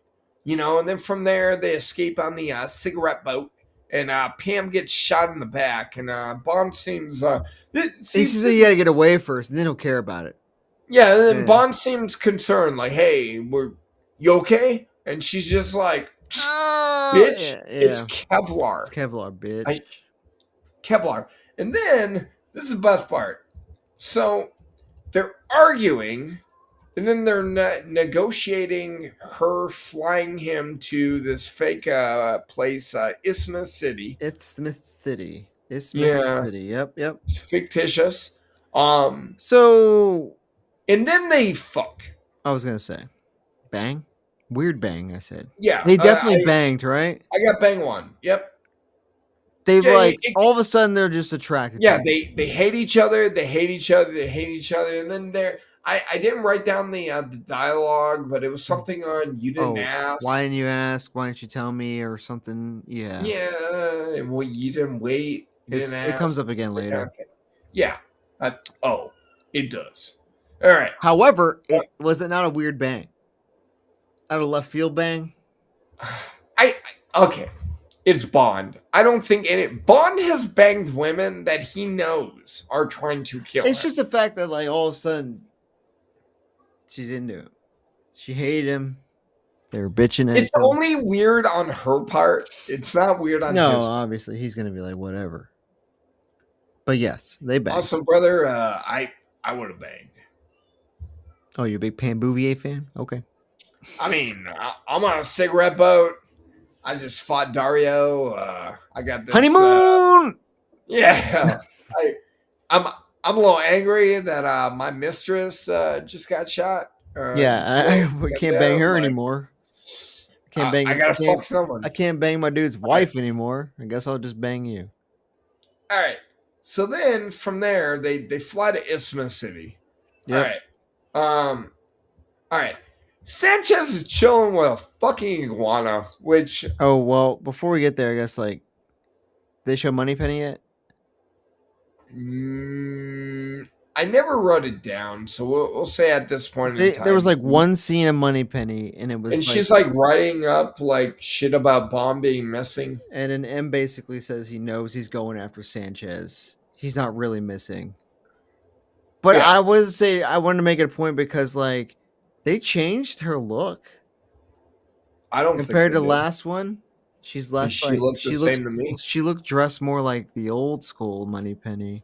And then from there they escape on the cigarette boat, and Pam gets shot in the back, and Bond seems he seems like you got to get away first, and then he'll care about it. Yeah, and then Bond seems concerned, like, "Hey, you okay?" And she's just like, "Bitch, it's Kevlar. It's Kevlar, bitch. Kevlar." And then this is the best part. So they're arguing, and then they're negotiating her flying him to this fake place, Isthmus City. Isthmus City. Yep. It's fictitious. So. And then they fuck. I was going to say. Bang? Weird bang, I said. Yeah. They definitely banged, right? I got bang one. Yep. All of a sudden, they're just attracted. Yeah, they hate each other. They hate each other. They hate each other. And then I didn't write down the dialogue, but it was something on "You didn't ask." Why didn't you ask? Why didn't you tell me? Or something. Yeah. Yeah. Well, you didn't wait. You didn't ask. It comes up again later. Yeah. It does. All right. However, was it not a weird bang? Out of left field bang? Okay. It's Bond. I don't think Bond has banged women that he knows are trying to kill him. It's just the fact that, like, all of a sudden, she's into him. She hated him. They were bitching at It's only weird on her part. It's not weird on his part. Obviously, he's going to be like, whatever. But yes, they banged. Also, brother, I would have banged. Oh, you're a big Pam Bouvier fan? Okay. I mean, I'm on a cigarette boat. I just fought Dario. I got this. Honeymoon. Yeah, I, I'm I'm a little angry that my mistress just got shot. Yeah, we can't bang her Like, anymore. I gotta fuck someone. I can't bang my dude's All right. wife anymore. I guess I'll just bang you. All right. So then from there they fly to Isthmus City. All Yep. right. All right. Sanchez is chilling with a fucking iguana, which Oh well, before we get there, I guess like they show Moneypenny yet? I never wrote it down, so we'll say at this point in time. There was like one scene of Moneypenny, and it was and she's like writing up like shit about Bond being missing. and then M basically says he knows he's going after Sanchez. He's not really missing. But Yeah. I would say I wanted to make it a point because like they changed her look I don't compared to think the they did. last one. She's less She like looked the same to me. She looked dressed more like the old school Moneypenny,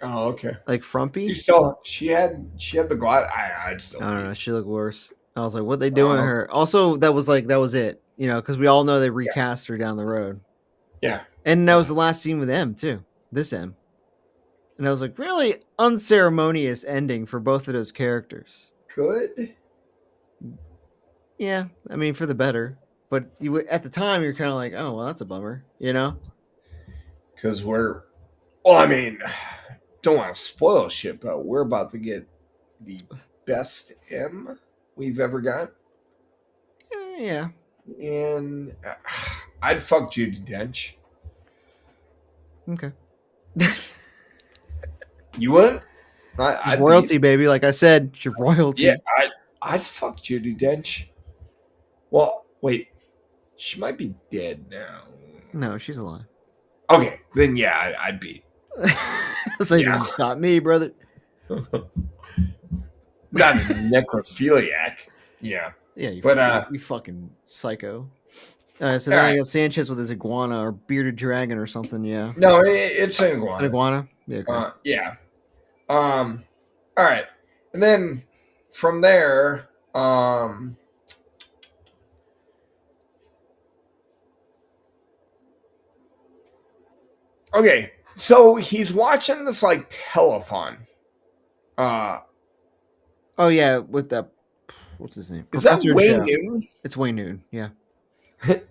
Oh, okay. like frumpy. She had the glass. I'd still. I don't know. She looked worse. I was like, what they doing to her? Also, that was it. You know, because we all know they recast her down the road. Yeah. And that was the last scene with M too. This M. And I was like, really unceremonious ending for both of those characters. Good. Yeah, I mean for the better. But you at the time you're kind of like, oh well, that's a bummer, you know? Because we're. Well, I mean, don't want to spoil shit, but we're about to get the best M we've ever got. Yeah. And I'd fuck Judi Dench. Okay. You wouldn't? She's royalty, baby. Like I said, she's royalty. Yeah, I'd fuck Judi Dench. Well, wait. She might be dead now. No, she's alive. Okay, then yeah, I'd be. It's like you got me, brother. Not a necrophiliac. Yeah. Yeah, you fucking psycho. So then I got Sanchez with his iguana or bearded dragon or something. Yeah. No, it's an iguana. It's an iguana. Yeah. Okay. Yeah. All right, and then from there, okay, so he's watching this like telethon. Oh yeah, with the what's his name? Is Professor that Wayne Joe. Newton? It's Wayne Newton. Yeah.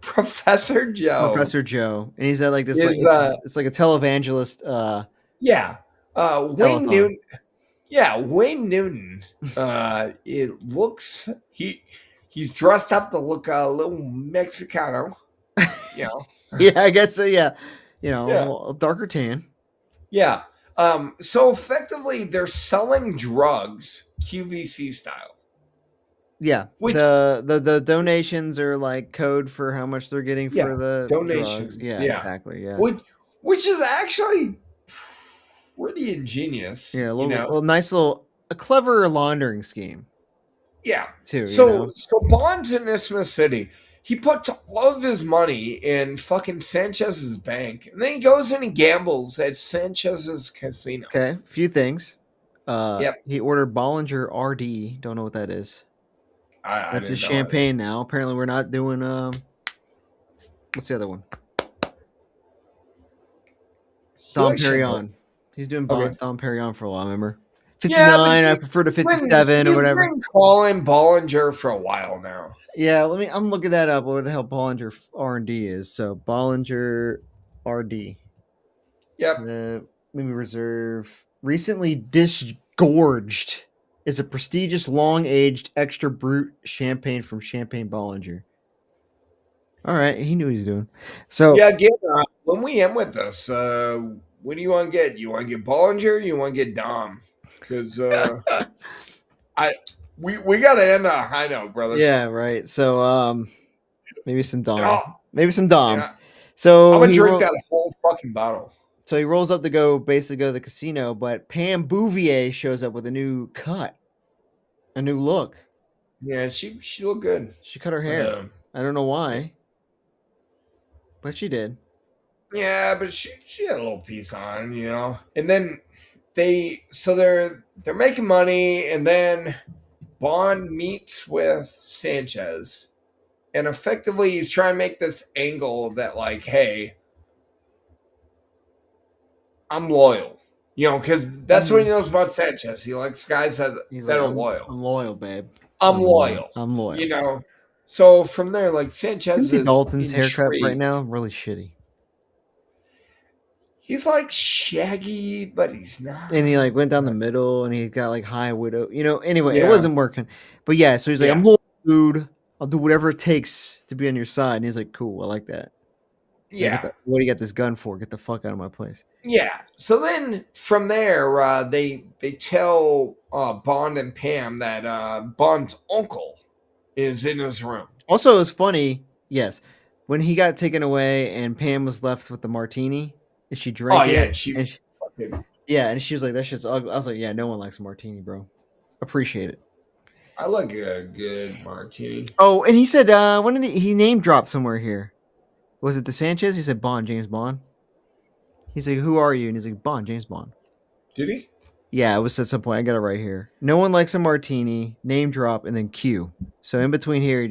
Professor Joe. Professor Joe, and he's at like this. It's like a televangelist. Yeah. Wayne Newton. Yeah, Wayne Newton. It looks he's dressed up to look a little Mexicano. You know. Yeah, I guess so. Yeah. You know, a darker tan. Yeah. So effectively, they're selling drugs QVC style. Yeah. Which, the donations are like code for how much they're getting for the donations. Drugs. Yeah, exactly. Yeah. Which is actually pretty ingenious. Yeah, a nice a clever laundering scheme. Yeah. Too. So Bond's in Isthmus City. He puts all of his money in fucking Sanchez's bank, and then he goes and he gambles at Sanchez's casino. Okay, a few things. He ordered Bollinger RD. Don't know what that is. That's his champagne now. Apparently, we're not doing. What's the other one? Dom Perignon. He's doing Dom Perignon for a while. Remember? 59. I prefer to 57 or whatever. He's been calling Bollinger for a while now. Yeah, I'm looking that up. What the hell Bollinger R&D is? So Bollinger RD. Yep. Let me reserve. Recently disgorged is a prestigious, long-aged, extra brut champagne from Champagne Bollinger. All right, he knew what he was doing. So yeah, when we end with this, what do you want to get? You want to get Bollinger? Or you want to get Dom? Because we got to end on a high note, brother. Yeah, right. So maybe some Dom. Maybe some Dom. Yeah. So I'm gonna drink that whole fucking bottle. So he rolls up to go to the casino, but Pam Bouvier shows up with a new cut, a new look. Yeah, she looked good. She cut her hair. I don't know why, but she did. Yeah, but she had a little piece on, you know. And then they're making money, and then Bond meets with Sanchez, and effectively he's trying to make this angle that, like, hey, I'm loyal. Because that's what he knows about Sanchez. He likes guys that He's like, are I'm loyal. loyal, babe. I'm loyal. I'm loyal. So from there, like, Sanchez Timothy is Dalton's haircut right intrigued. now really shitty. He's like shaggy, but he's not. And he like went down the middle, and he got like high widow. Anyway, it Yeah. wasn't working. But yeah, so he's like, Yeah. I'm loyal, dude. I'll do whatever it takes to be on your side. And he's like, cool, I like that. He's like, Yeah. what do you got this gun for? Get the fuck out of my place. Yeah. So then from there, they tell Bond and Pam that Bond's uncle is in his room. Also, it was funny, yes, when he got taken away and Pam was left with the martini, and she drank it. And she was like, that shit's ugly. I was like, yeah, no one likes a martini, bro. Appreciate it. I like a good martini. Oh, and he said, when did he name drop somewhere here? Was it the Sanchez? He said Bond, James Bond. He's like, who are you? And he's like, Bond, James Bond. Did he? Yeah, it was at some point. I got it right here. No one likes a martini, name drop, and then Q. So in between here,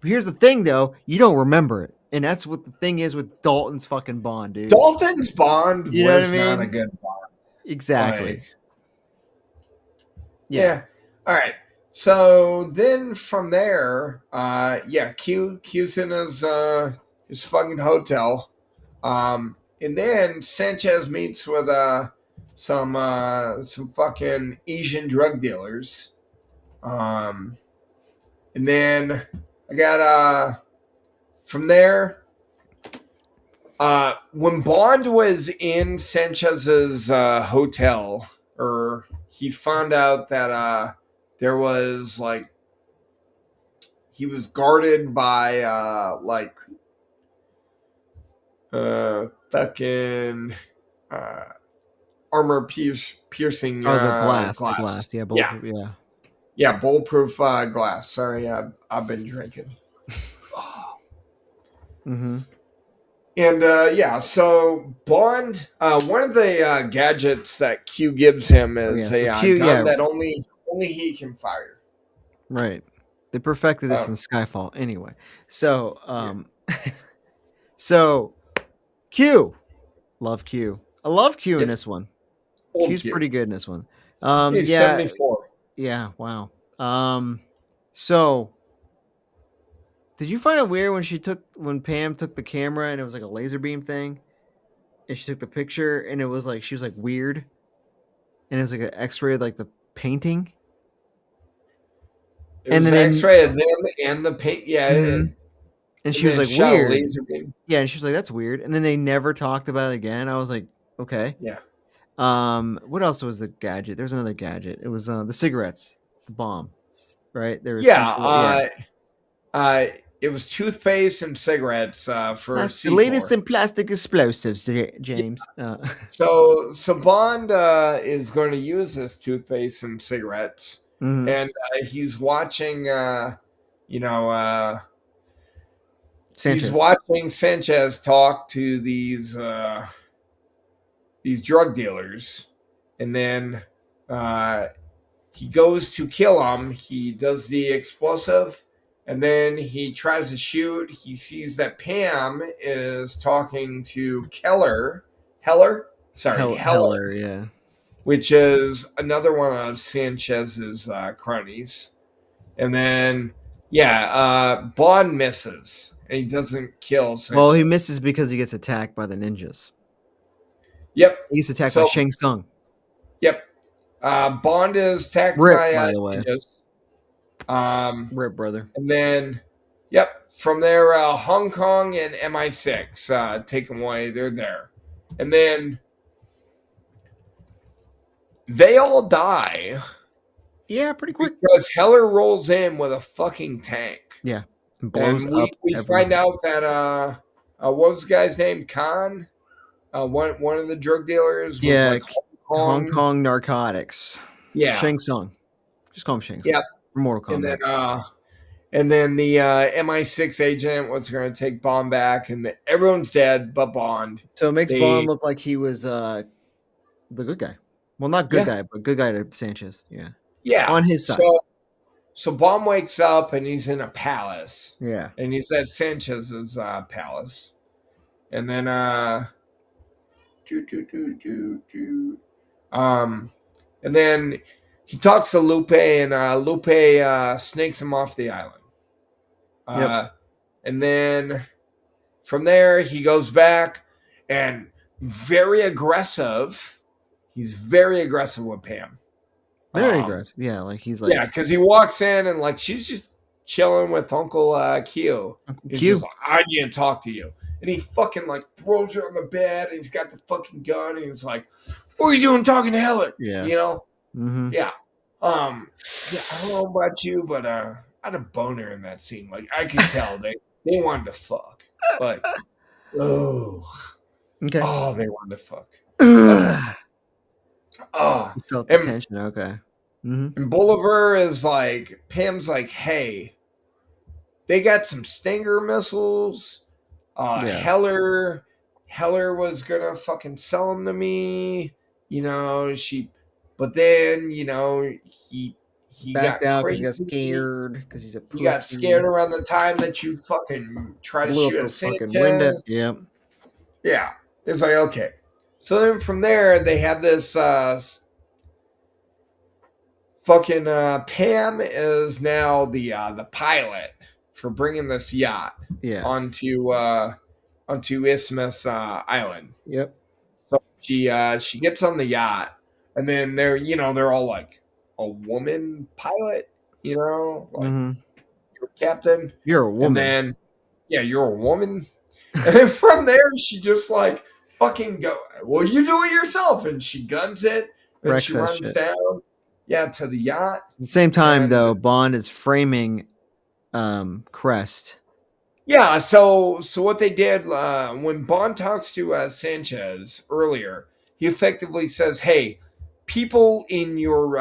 here's the thing, though. You don't remember it. And that's what the thing is with Dalton's fucking Bond, dude. Dalton's Bond was not a good Bond. Exactly. Like, yeah. All right. So then from there, Q's in his fucking hotel. And then Sanchez meets with some fucking Asian drug dealers. And then I got from there, when Bond was in Sanchez's hotel, or he found out that there was like he was guarded by fucking armor piercing the glass. Yeah, bulletproof glass. Sorry, I've been drinking. Mm-hmm. And so Bond, one of the gadgets that Q gives him is a gun that only he can fire. Right. They perfected this in Skyfall. Anyway, so so Q, love Q. I love Q in this one. Q's pretty good in this one. He's 74. Yeah. Wow. So did you find it weird when Pam took the camera and it was like a laser beam thing, and she took the picture and it was like she was like weird, and it was like an X-ray of like the painting. It was an X-ray of them and the paint. Yeah. Mm-hmm. And she was like weird. Laser beam. Yeah, and she was like, "That's weird." And then they never talked about it again. I was like, "Okay." Yeah. What else was the gadget? There's another gadget. It was the cigarettes, the bomb, right? There was it was toothpaste and cigarettes for that's the latest in plastic explosives, James. Yeah. So Bond is going to use this toothpaste and cigarettes, and he's watching, he's watching Sanchez talk to these drug dealers, and then he goes to kill him. He does the explosive. And then he tries to shoot. He sees that Pam is talking to Heller, yeah. Which is another one of Sanchez's cronies. And then, Bond misses. And he doesn't kill Sanchez. Well, he misses because he gets attacked by the ninjas. Yep. He gets attacked by Shang Tsung. Yep. Bond is attacked by the way. ninjas. Rip, brother. And then, from there, Hong Kong and MI6 take them away. They're there. And then they all die. Yeah, pretty quick. Because Heller rolls in with a fucking tank. Yeah. And blows up. We find out that, what was the guy's name? Khan? One of the drug dealers was like Hong Kong Narcotics. Yeah. Shang Tsung. Just call him Shang Tsung. Yep. Mortal Kombat. And then the MI6 agent was going to take Bond back, and everyone's dead but Bond. So it makes Bond look like he was the good guy. Well, not good guy, but good guy to Sanchez. Yeah. Yeah. On his side. So Bond wakes up and he's in a palace. Yeah. And he's at Sanchez's palace. And then and then he talks to Lupe, and Lupe snakes him off the island. Yep. And then from there he goes back and very aggressive. He's very aggressive with Pam. Very aggressive. Yeah, like he's like, yeah, because he walks in and like she's just chilling with Uncle Q. Uncle He's Q. just like, I need to talk to you. And he fucking like throws her on the bed and he's got the fucking gun and he's like, what are you doing talking to Helen? Yeah. You know? Mm-hmm. Yeah. I don't know about you, but I had a boner in that scene. Like I could tell they wanted to fuck. Like, Okay. Oh, they wanted to fuck. You felt the tension. Okay. Mm-hmm. And Bolivar is like, Pam's like, hey, they got some Stinger missiles. Heller was gonna fucking sell them to me. You know, but then, you know, he backed out because he got scared because he's a pussy. He got scared around the time that you fucking try to shoot at Sanchez. Window. Yep. Yeah. It's like, okay. So then from there, they have this fucking Pam is now the pilot for bringing this yacht onto Isthmus Island. Yep. So she gets on the yacht, and then they're all like, a woman pilot, you know, like you're a captain, you're a woman, and then you're a woman, and then from there she just like fucking go. Well, you do it yourself, and she guns it, and she runs down, to the yacht. At the same time, though, Bond is framing Crest. Yeah, so what they did when Bond talks to Sanchez earlier, he effectively says, "Hey, people in your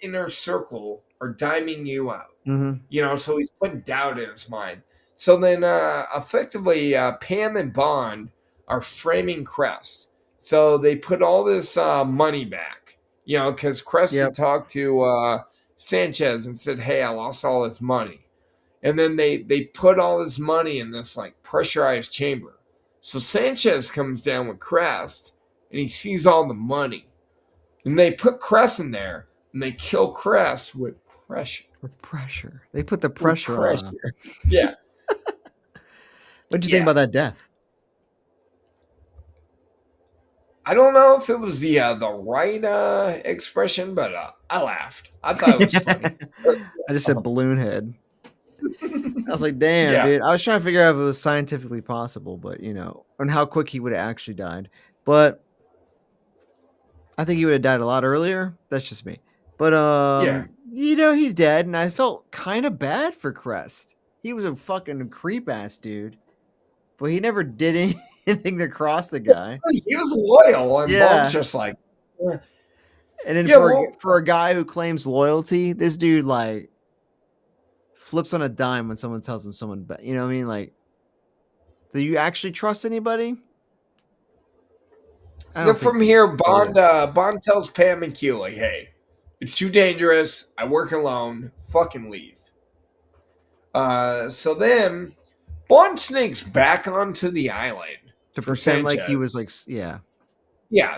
inner circle are diming you out." Mm-hmm. You know, so he's putting doubt in his mind. So then, effectively, Pam and Bond are framing Crest. So they put all this money back. You know, because Crest had talked to Sanchez and said, "Hey, I lost all this money." And then they put all this money in this like pressurized chamber. So Sanchez comes down with Crest and he sees all the money. And they put Crest in there and they kill Crest with pressure. With pressure. They put the pressure on him. Yeah. What did you think about that death? I don't know if it was the right expression, but I laughed. I thought it was funny. I just said balloon head. I was like, damn, dude. I was trying to figure out if it was scientifically possible, but and how quick he would have actually died. But I think he would have died a lot earlier. That's just me. But he's dead, and I felt kind of bad for Crest. He was a fucking creep ass dude, but he never did anything to cross the guy. He was loyal, and Bond's just like. And then for a guy who claims loyalty, this dude like flips on a dime when someone tells him someone, you know what I mean? Like, do you actually trust anybody? From here, Bond tells Pam and Q, like, hey, it's too dangerous. I work alone. Fucking leave. So then Bond sneaks back onto the island to pretend like he was like,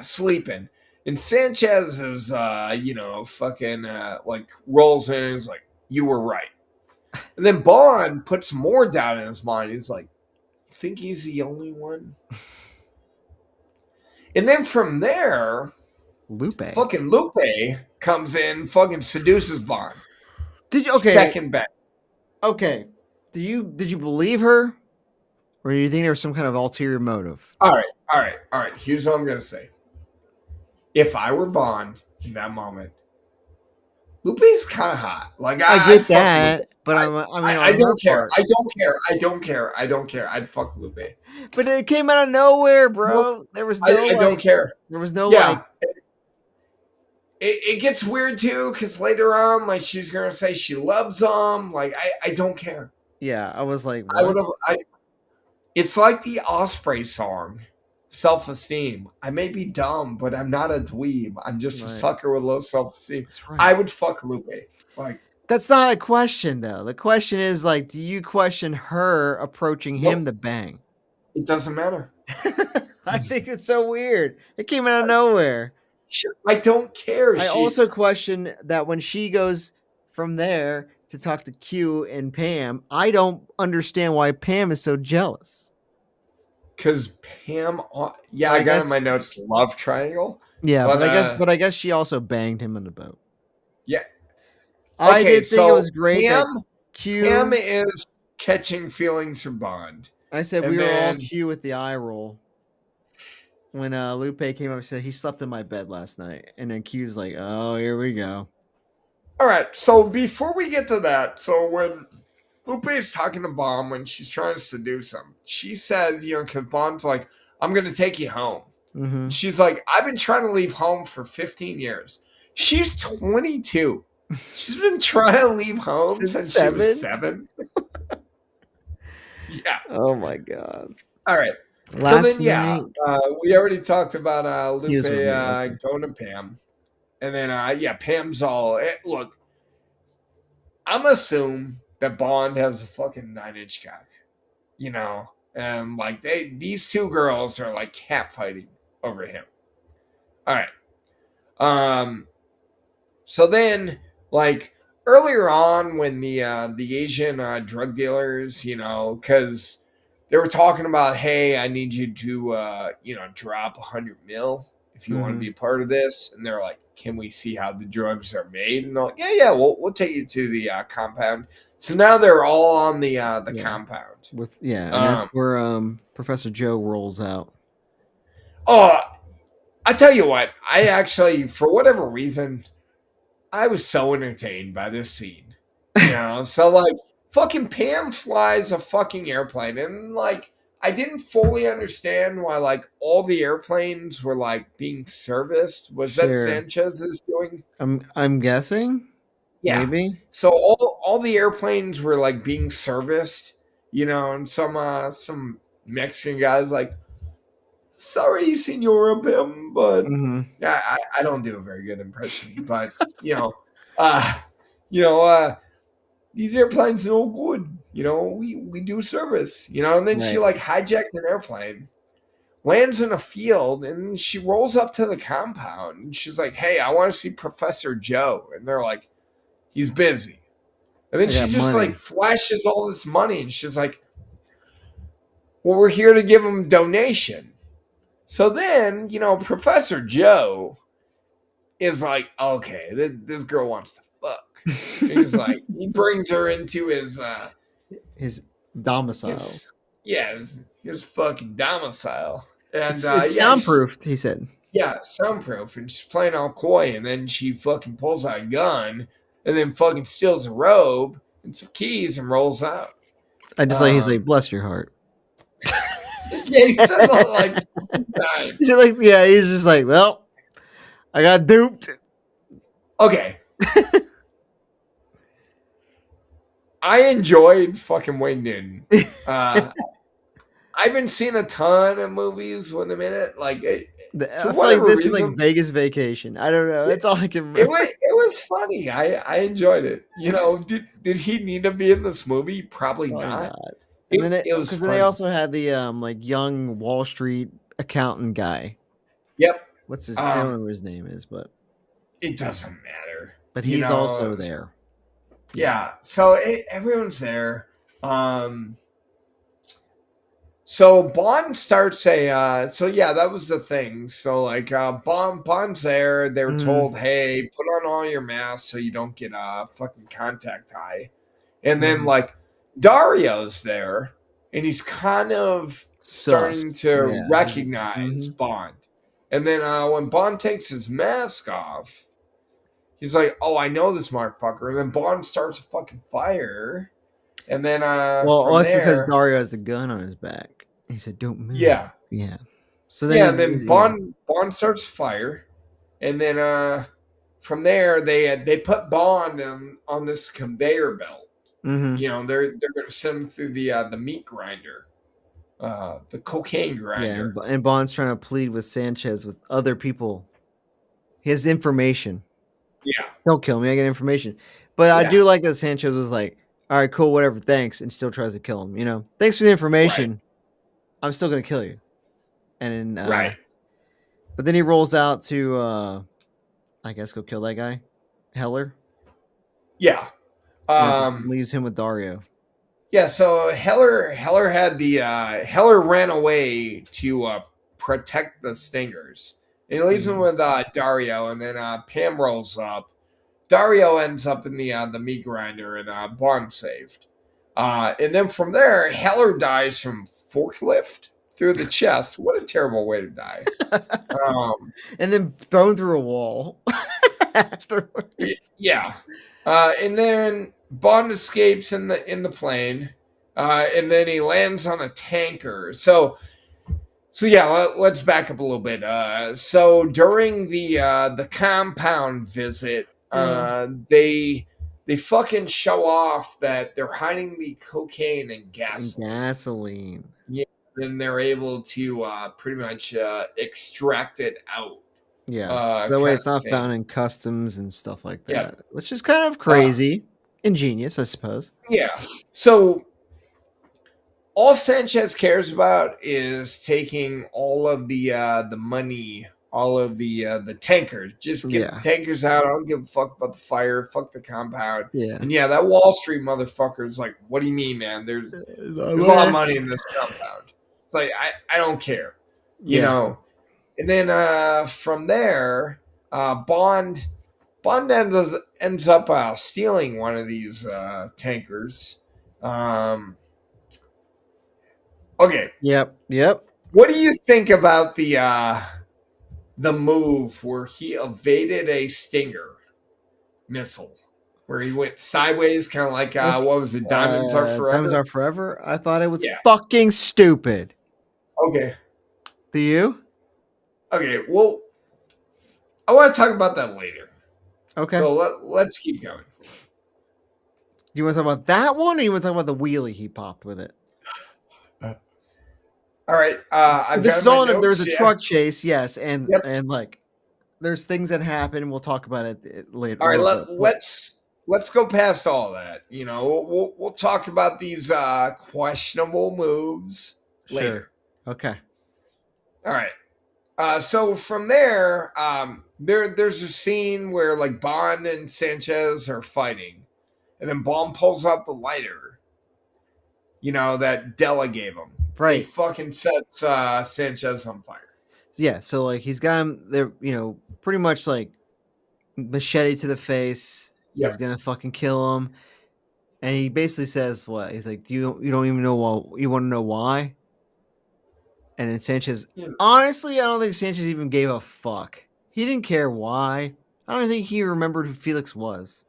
sleeping. And Sanchez is, fucking like rolls in and is like, you were right. And then Bond puts more doubt in his mind. He's like, you think he's the only one? And then from there, Lupe comes in, fucking seduces Bond. Second back. Okay. Did you believe her? Or do you think there was some kind of ulterior motive? All right. Here's what I'm going to say. If I were Bond in that moment, Lupe's kind of hot. Like I get that, but I don't care. I don't care. I'd fuck Lupe. But it came out of nowhere, bro. There was no. I don't care. There was no like. It gets weird too because later on, like she's gonna say she loves him. Like I don't care. Yeah, I was like, what? I would have. It's like the Osprey song. Self-esteem. I may be dumb, but I'm not a dweeb. I'm just a sucker with low self-esteem. That's right. I would fuck Lupe. Like That's not a question, though. The question is like, do you question her approaching him Nope, to bang? it doesn't matter. I think it's so weird. It came out of nowhere. Sure, I don't care. I also question that when she goes from there to talk to Q and Pam, I don't understand why Pam is so jealous. Because Pam, yeah, I I got guess in my notes love triangle, Yeah, but but I guess she also banged him in the boat. yeah. I Okay, did think it was so great that Pam Q. is catching feelings for Bond, I said we and were all then Q with the eye roll when Lupe came up and said he slept in my bed last night, and then Q's like, "Oh, here we go." all right. So before we get to that, so when Lupe is talking to Bond when she's trying to seduce him, she says, because Bond's like, "I'm gonna take you home." Mm-hmm. She's like, "I've been trying to leave home for 15 years." She's 22. She's been trying to leave home since she was 7. Yeah. Oh my god. All right. Last So then, night we already talked about he Lupe was with me. Okay. going to Pam, and then Pam's all look. I'm assume that Bond has a fucking 9-inch cock, and like these two girls are like catfighting over him. All right. So then, like earlier on, when the Asian drug dealers, because they were talking about, hey, I need you to drop 100 mil if you want to be a part of this, and they're like, can we see how the drugs are made? And they're like, yeah, we'll take you to the compound. So now they're all on the compound. And that's where Professor Joe rolls out. Oh, I tell you what, I actually, for whatever reason, I was so entertained by this scene. So like fucking Pam flies a fucking airplane, and like I didn't fully understand why like all the airplanes were like being serviced. Was that Sanchez's doing? I'm guessing. Yeah. Maybe. So all the airplanes were like being serviced, and some Mexican guys like, sorry, Senora Pim, but I don't do a very good impression. But these airplanes are no good. We do service. And then she like hijacked an airplane, lands in a field, and she rolls up to the compound. And she's like, "Hey, I want to see Professor Joe." And they're like, "He's busy." And then she just like flashes all this money, and she's like, "Well, we're here to give him a donation." So then, Professor Joe is like, okay, this girl wants to fuck. He's like, he brings her into his domicile. His fucking domicile. And it's soundproofed, he said. Yeah, soundproof. And she's playing all coy, and then she fucking pulls out a gun, and then fucking steals a robe and some keys and rolls out. I just he's like, bless your heart. Yeah, he said that like times. He's just like, well, I got duped. Okay. I enjoyed fucking Wayne Newton. I haven't seen a ton of movies with him in it. Like, I feel like this is like Vegas Vacation. I don't know. That's all I can remember. It was funny. I enjoyed it. Did he need to be in this movie? Probably not. And then it was because they also had the like young Wall Street accountant guy. Yep. What's his? I don't know what his name is, but it doesn't matter. But he's also there. Yeah. So everyone's there. So Bond starts that was the thing. So like Bond's there. They were told, hey, put on all your masks so you don't get a fucking contact high. And then like Dario's there, and he's kind of starting to recognize Bond. And then when Bond takes his mask off, he's like, oh, I know this motherfucker. And then Bond starts a fucking fire. And then that's because Dario has the gun on his back. He said, don't move. Yeah. So then then Bond starts fire. And then from there they put Bond on this conveyor belt. Mm-hmm. They're going to send him through the meat grinder, the cocaine grinder. Yeah, and Bond's trying to plead with Sanchez with other people. He has information. Yeah, don't kill me. I get information. But I Yeah. do like that Sanchez was like, all right, cool, whatever, thanks, and still tries to kill him. You know, thanks for the Right. information. I'm still gonna kill you. And then, Right. but then he rolls out to, I guess, go kill that guy, Heller. Yeah. And it leaves him with Dario. Yeah, so Heller had the Heller ran away to protect the Stingers. And he leaves him with Dario, and then Pam rolls up. Dario ends up in the meat grinder, and Bond saved. And then from there, Heller dies from forklift through the chest. What a terrible way to die! And then thrown through a wall afterwards. Yeah, and then Bond escapes in the plane, and then he lands on a tanker. So yeah, let's back up a little bit. So during the compound visit, they fucking show off that they're hiding the cocaine and gasoline. Yeah, then they're able to pretty much extract it out. Yeah, that way it's not found in customs and stuff like that, which is kind of crazy, ingenious, I suppose. Yeah. So all Sanchez cares about is taking all of the money, all of the tankers. Just get the tankers out. I don't give a fuck about the fire. Fuck the compound. Yeah. And yeah, that Wall Street motherfucker is like, what do you mean, man? There's a lot of money in this compound. It's like I don't care. You know. And then from there, Bond ends up stealing one of these tankers. Okay. Yep. What do you think about the move where he evaded a Stinger missile, where he went sideways, kind of like what was it? Diamonds Are Forever. Diamonds Are Forever. I thought it was fucking stupid. Okay. Do you? Okay. Well, I want to talk about that later. Okay. So let's keep going. Do you want to talk about that one, or you want to talk about the wheelie he popped with it? All right. There's a truck chase, yes, and like there's things that happen. We'll talk about it later. All right, let's go past all that. You know, we'll talk about these questionable moves later. Okay. All right. So from there, there's a scene where like Bond and Sanchez are fighting, and then Bond pulls out the lighter, you know, that Della gave him. Right. He fucking sets Sanchez on fire. Yeah, so like he's got him there, you know, pretty much like machete to the face. He's gonna fucking kill him. And he basically says what? He's like, you don't even know you want to know why? And then Sanchez, honestly, I don't think Sanchez even gave a fuck. He didn't care why. I don't think he remembered who Felix was.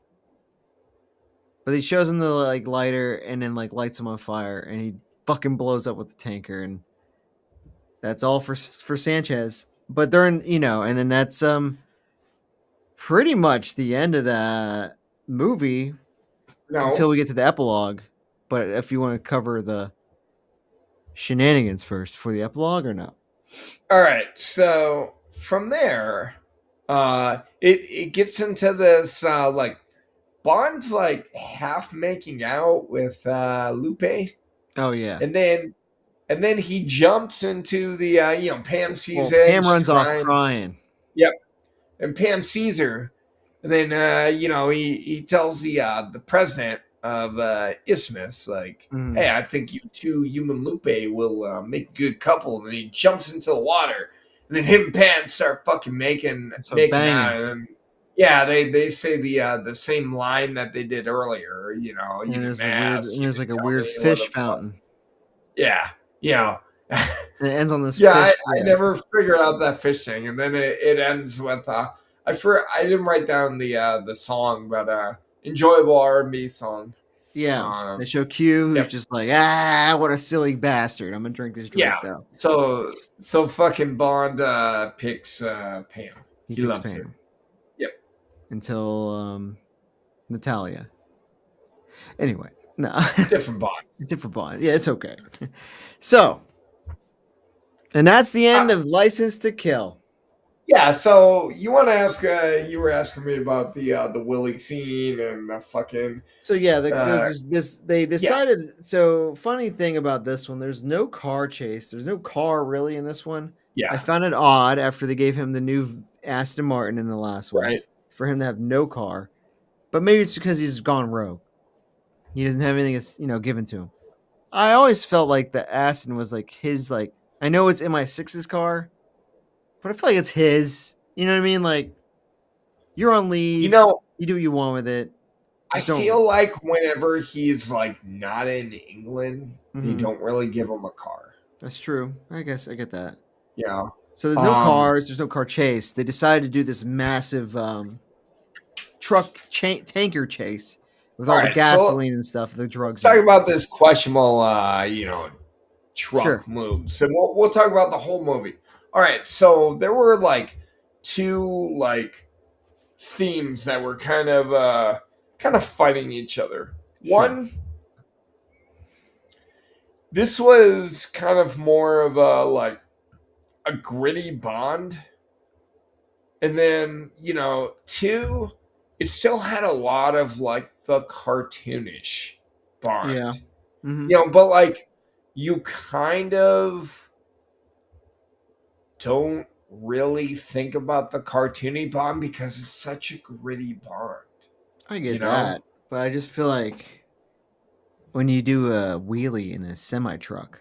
But he shows him the like lighter and then like lights him on fire, and he fucking blows up with the tanker, and that's all for Sanchez. But during, you know, and then that's pretty much the end of that movie until we get to the epilogue. But if you want to cover the shenanigans first for the epilogue or no? All right. So from there, it gets into this like Bond's like half making out with Lupe. Oh yeah. And then he jumps into the Pam sees it. Pam runs off crying. Yep. And Pam sees her. And then he tells the president of Isthmus, like, hey, I think you two, you and Lupe, will make a good couple. And he jumps into the water. And then him and Pam start fucking making out. And then, they say the same line that they did earlier, you know. And there's like a weird fish fountain. Yeah. You know. And it ends on this. I never figured out that fish thing. And then it ends with I didn't write down the song, but enjoyable R&B song. Yeah, they show Q, who's just like, what a silly bastard. I'm gonna drink this drink though. So fucking Bond picks Pam. He loves Pam. Her. Yep. Until Natalia. Anyway, no. Different Bond. Different Bond. Yeah, it's okay. So, and that's the end of License to Kill. Yeah, so you want to ask? You were asking me about the Willie scene and the fucking So yeah, uh, there's this. They yeah, decided. So funny thing about this one, there's no car chase. There's no car really in this one. I yeah, found it odd after they gave him the new Aston Martin in the last one right. for him to have no car. But maybe it's because he's gone rogue. He doesn't have anything that's given to him. I always felt like the Aston was like his. Like I know it's MI6's car, but I feel like it's his. You know what I mean? Like you're on You leave, know, you do what you want with it. I Just don't. feel like whenever he's like not in England, they Mhm. don't really give him a car. That's true. I guess I get that. You know, So there's no um, cars, there's no car chase. They decided to do this massive tanker chase with all all the right. So gasoline and stuff, the let's drugs in talk it. about this questionable, Sure. truck moves, and we'll talk about the whole movie. All right. So there were like two like themes that were kind of fighting each other. Sure. One, this was kind of more of a like a gritty Bond, and then two, it still had a lot of like the cartoonish Yeah. Bond, Hmm. but like you kind of don't really think about the cartoony Bond because it's such a gritty Bond, I you get know. that. But I just feel like when you do a wheelie in a semi truck,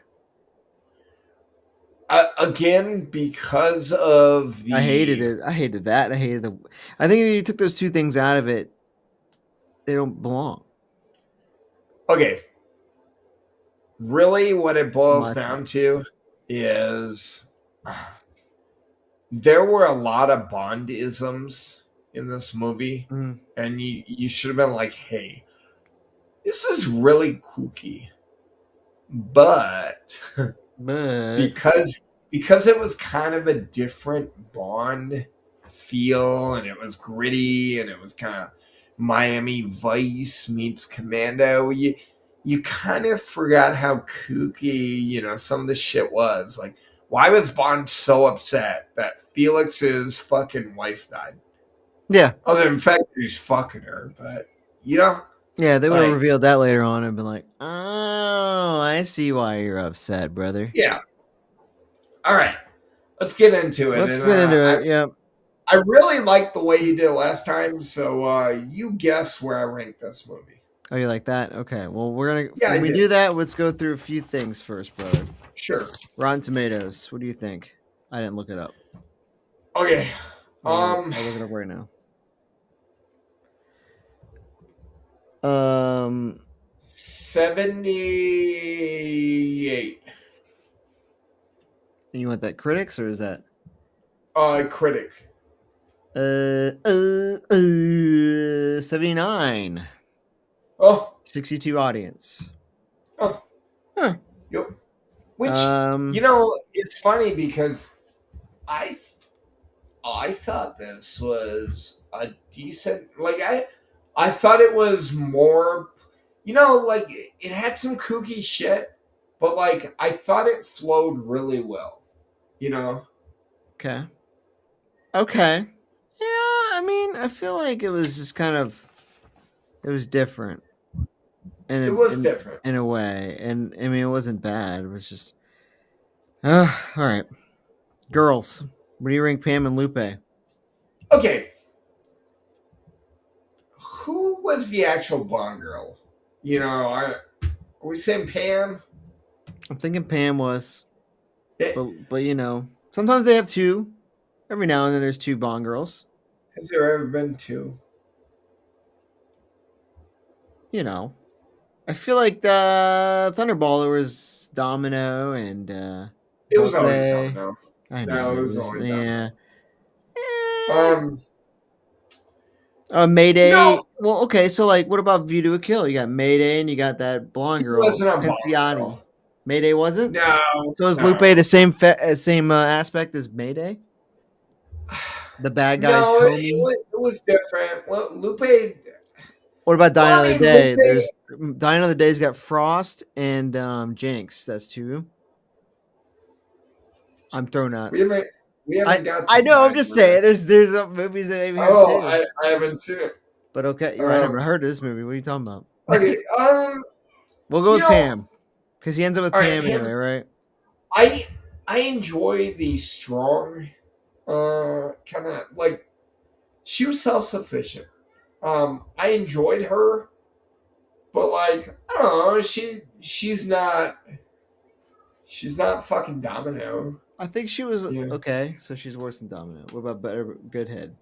Again, because of I hated the it. I hated that. I hated the. I think if you took those two things out of it, they don't belong. okay, really, what it In boils my down opinion. to is there were a lot of Bondisms in this movie, Mm. and you should have been like, "Hey, this is really kooky," but But because it was kind of a different Bond feel, and it was gritty, and it was kind of Miami Vice meets Commando. You kind of forgot how kooky some of the shit was. Like, why was Bond so upset that Felix's fucking wife died? yeah, Other than the fact that he's fucking her, but you know, yeah, they would have like, revealed that later on and been like, "Oh, I see why you're upset, brother." yeah. All right, let's get into it. Let's And get into it. Yeah. I really liked the way you did it last time, so you guess where I rank this movie. Oh, you like that? Okay. Well, we're gonna Yeah, I when we did. do that, let's go through a few things first, brother. Sure. Rotten Tomatoes. What do you think? I didn't look it up. Okay. I'll look it up right now. 78. You want that critics or is that Critic. 79. Oh, 62 audience. oh, Huh. yep. Which Um it's funny because I I thought this was a decent. Like I thought it was more. Like it had some kooky shit, but like I thought it flowed really well. You know. okay. Okay. Yeah, I mean, I feel like it was just kind of it was different in It a was different. in a way. And I mean, it wasn't bad. It was just all right. Girls. What do you rank Pam and Lupe? Okay, who was the actual Bond girl? Are we saying Pam? I'm thinking Pam was, Eh, but sometimes they have two. Every now and then there's two Bond girls. Has there ever been two? You know, I feel like the Thunderball there was Domino and It was Lupe. always Domino. I know No, it it was was only yeah. Domino. Eh. Um, you Mayday. know, Well, okay, so like, what about View to a Kill? You got Mayday and you got that blonde he girl, wasn't a Bond Pinciotti. girl. Mayday wasn't. No, So is Lupe no. the same aspect as Mayday? The bad guy's No, homie. it was different. Lupe. What about Die Well, I Another mean, Lupe. Day? There's Die Another Day's got Frost and Jinx. That's two. I'm throwing out. Wait a minute. We haven't got I to know. I'm that just yet. saying. There's movies that maybe have Oh, too. I haven't seen it. But okay, I never heard of this movie. What are you talking about? Okay, We'll go you with know, Pam because he ends up with all right, Pam Pam. anyway, right? I I enjoy the strong, kind of like she was self sufficient. I enjoyed her, but like I don't know, she's not fucking Domino. I think she was Yeah. okay. So she's worse than Domino. What about Better Good Head?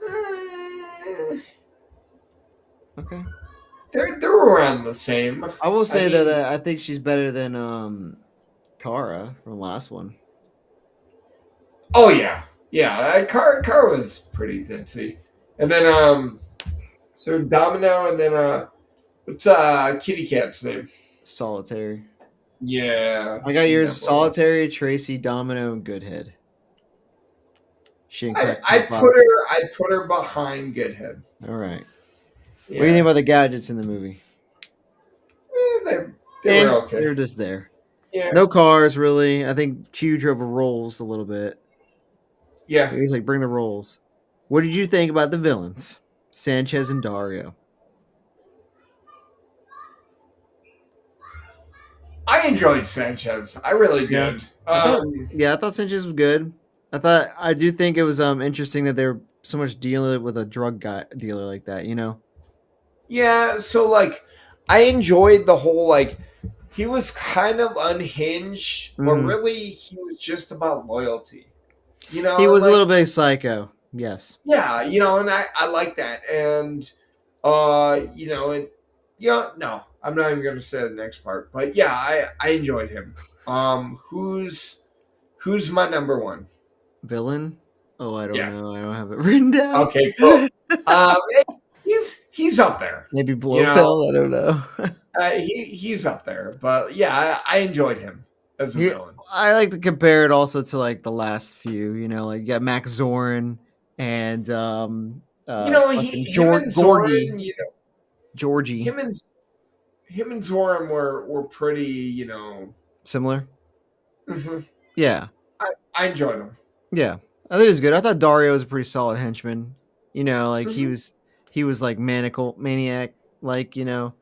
Eh, Okay. they're around the same. I will I say though mean, that I think she's better than Kara from the last one. oh yeah, yeah. Car was pretty ditzy, and then so Domino, and then what's Kitty Cat's name? Solitary. Yeah, I got she yours: definitely. Solitary, Tracy, Domino, and Goodhead. She didn't crack the top five. I put her behind Goodhead. All right. What do you think Yeah, about the gadgets in the movie? they were okay. They're just there. Yeah, No cars really. I think Q drove a Rolls a little bit. yeah. He's like, bring the Rolls. What did you think about the villains, Sanchez and Dario? I enjoyed Sanchez. I really Yeah, did. I thought Sanchez was good. I do think it was interesting that they were so much dealing with a drug guy dealer like that. You know. Yeah. So like, I enjoyed the whole like he was kind of unhinged, but Mm-hmm. really he was just about loyalty. He And was a like little bit psycho. Yes. yeah, and I like that. And it no, I'm not even gonna say the next part. But yeah, I enjoyed him. Who's my number one? Villain? Oh, I don't Yeah. know. I don't have it written down. Okay, cool. Um he's up there. Maybe You know, Blofeld. I don't know. he's up there. But yeah, I enjoyed him as a He, villain. I like to compare it also to like the last few. You know, like you got Max Zorin and fucking Him and Gorgie. Zoran, Georgie. him and him and Zoran were pretty, Similar. mhm. Yeah. I enjoyed him. Yeah. I think it was good. I thought Dario was a pretty solid henchman. You know, like Mhm. he was like maniac, like, you know.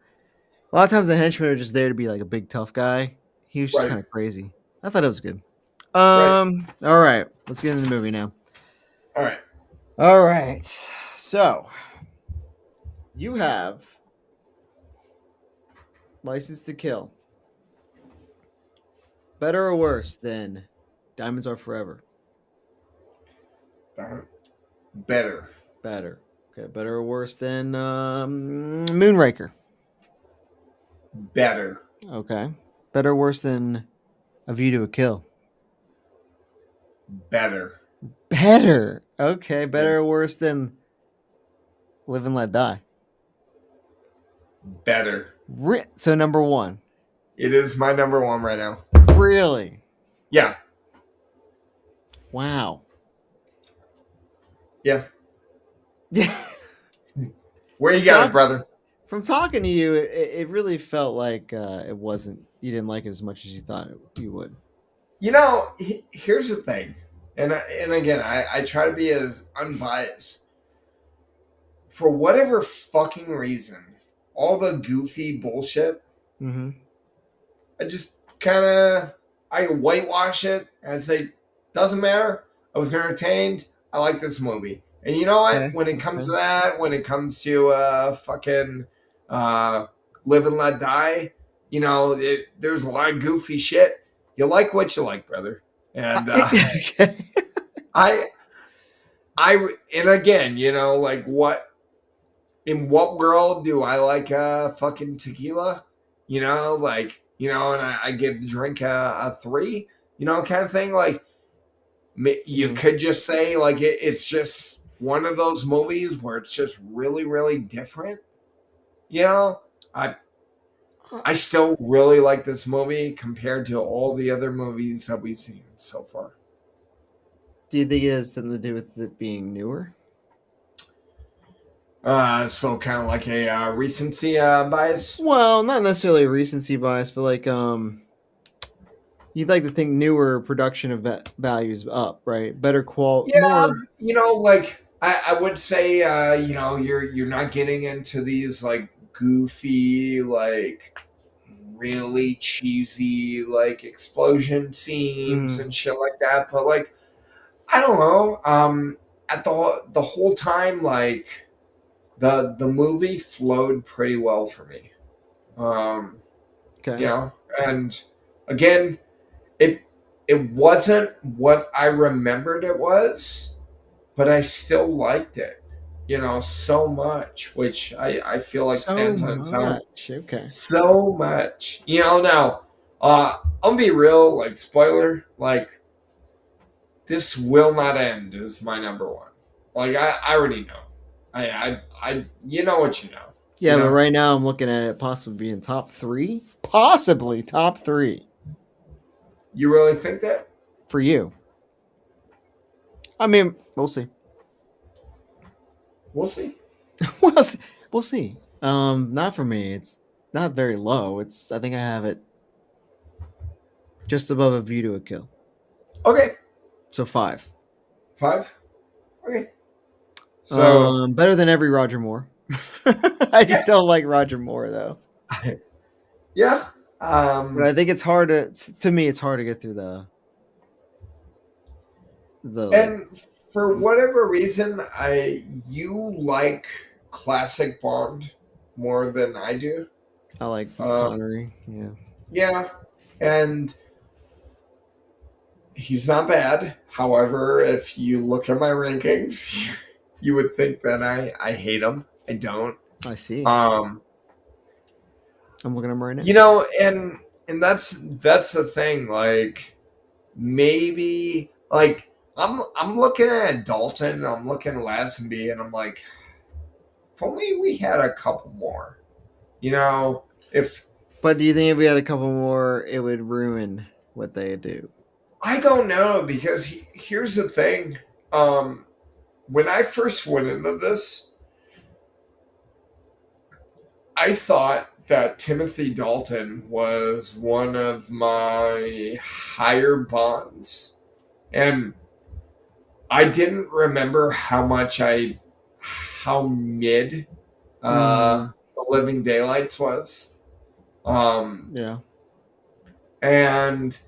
A lot of times the henchmen are just there to be like a big tough guy. He was just Right, kind of crazy. I thought it was good. right. All right. Let's get into the movie now. All right. All right. So you have License to Kill. Better or worse than Diamonds Are Forever? Better. Better. Okay. Better or worse than Moonraker? Better. Okay. Better or worse than A View to a Kill? Better. Better. Okay. Yeah. Better or worse than Live and Let Die? Better. So number one. It is my number one right now. Really? Yeah. Wow. Yeah. Yeah. Where you got it, brother? From talking to you, it really felt like it wasn't. You didn't like it as much as you thought you would. Here's the thing, and again, I try to be as unbiased. For whatever fucking reason, all the goofy bullshit, Mm-hmm. I just kind of I whitewash it and say doesn't matter. I was entertained. I like this movie. And you know what? Okay. When it comes to that, when it comes to fucking live and let die, there's a lot of goofy shit. You like what you like, brother. And Okay. I and again, like what in what world do I like fucking tequila? And I give the drink a 3, kind of thing. Like you could just say like it's just one of those movies where it's just really, really different. You know, I I still really like this movie compared to all the other movies that we've seen so far. Do you think it has something to do with it being newer? So kind of like a recency bias. Well, not necessarily a recency bias, but like You'd like to think newer production of values up, right? Better qual, Yeah, more. like I would say, you're not getting into these like goofy, like really cheesy, like explosion scenes Mm, and shit like that. But like, I don't know. At the whole time, like the movie flowed pretty well for me. Um, okay. and again, it it wasn't what I remembered it was, but I still liked it, so much, which I feel like So stands on its own. much. Okay. So much. Now, I'll be real, like, spoiler, like, this will not end is my number one. Like, I already know. You know what you know. You Yeah, but know? right now I'm looking at it possibly being top three, possibly top three You really think that? for you. I mean, we'll see. We'll see. we'll see. We'll see. Not for me. It's not very low. I think I have it just above A View to a Kill. Okay. So 5. Five? Okay. So, Better than every Roger Moore. I yeah. just don't like Roger Moore though. Yeah. But I think it's hard to me. It's hard to get through the. And for whatever reason, you like classic Bond more than I do. I like Uh, Connery. Yeah. yeah, and he's not bad. However, if you look at my rankings, you would think that I hate him. I don't. I see. Um, I'm looking at him right now. and that's the thing. Like maybe like I'm looking at Dalton. I'm looking at Lazenby, and I'm like, if only we had a couple more. If But do you think if we had a couple more, it would ruin what they do? I don't know because here's the thing. Um, when I first went into this, I thought that Timothy Dalton was one of my higher bonds, and I didn't remember how mid Mm, the Living Daylights was. yeah. And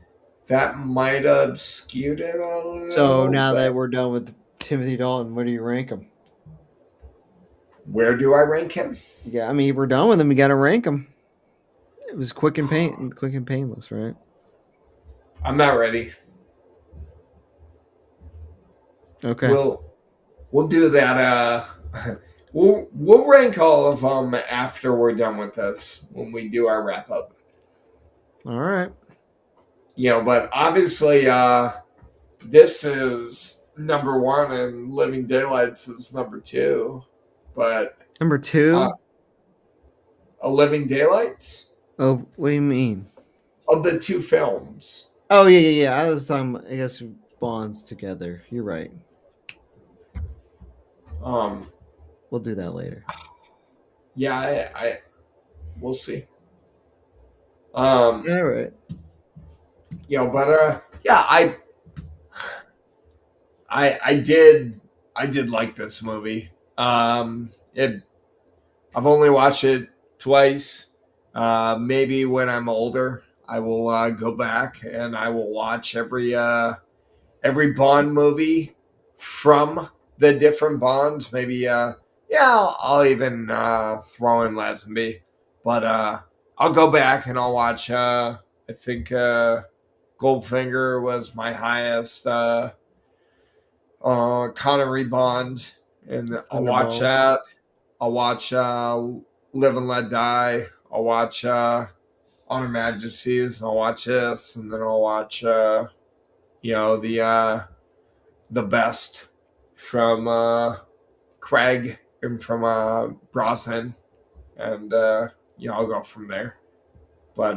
that might have skewed it a So little now that bit. we're done with Timothy Dalton, where do you rank him? Where do I rank him? Yeah, I mean, we're done with him. You got to rank him. It was quick and painless, right? I'm not ready. Okay. We'll we'll do that. We'll rank all of them after we're done with this when we do our wrap up. All right. But obviously, this is number one, and Living Daylights is number two. But Number uh, 2. a Living Daylights Oh, what do you mean? of the two films. Oh yeah. I was talking. I guess bonds together. You're right. Um, We'll do that later. yeah, I we'll see. Um, All right. but yeah, I did like this movie. It I've only watched it twice. Maybe when I'm older, I will go back and I will watch every Bond movie from the different Bonds. Maybe yeah, I'll even throw in Lazenby, but I'll go back and I'll watch. I think Goldfinger was my highest Connery Bond, and I'll watch Thunderball. that. I'll watch Live and Let Die. I'll watch Honor Majesties. I'll watch this, and then I'll watch the best from Craig and from Brosnan, and I'll go from there. But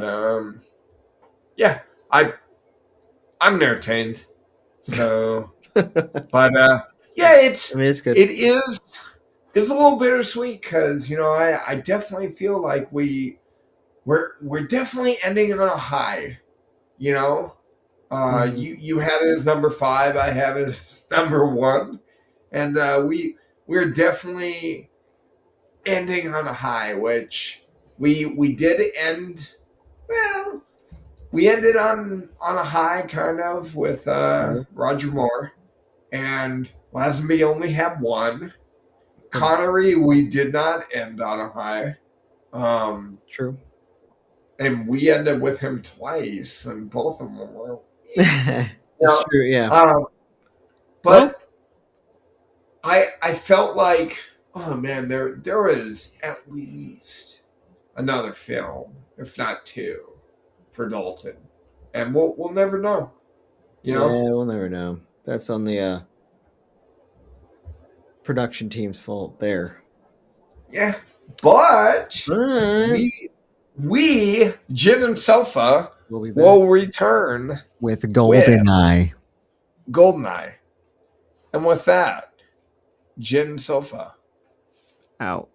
yeah, I'm entertained. So, but yeah, I mean, it's good. it is it's a little bittersweet because I definitely feel like we're definitely ending on a high. You had it as number 5. I have it as number 1, and we're definitely ending on a high, which we did end. Well, we ended on a high, kind of, with Roger Moore, and Lazenby only had 1. Connery, we did not end on a high. True. And we ended with him twice, and both of them were. That's true, yeah. But I felt like, oh man, there was at least another film, if not 2, for Dalton, and we'll never know. Yeah, we'll never know. That's on the production team's fault there. Yeah, but we Gin and Sofa will return with GoldenEye. GoldenEye. And with that, Gin and Sofa out.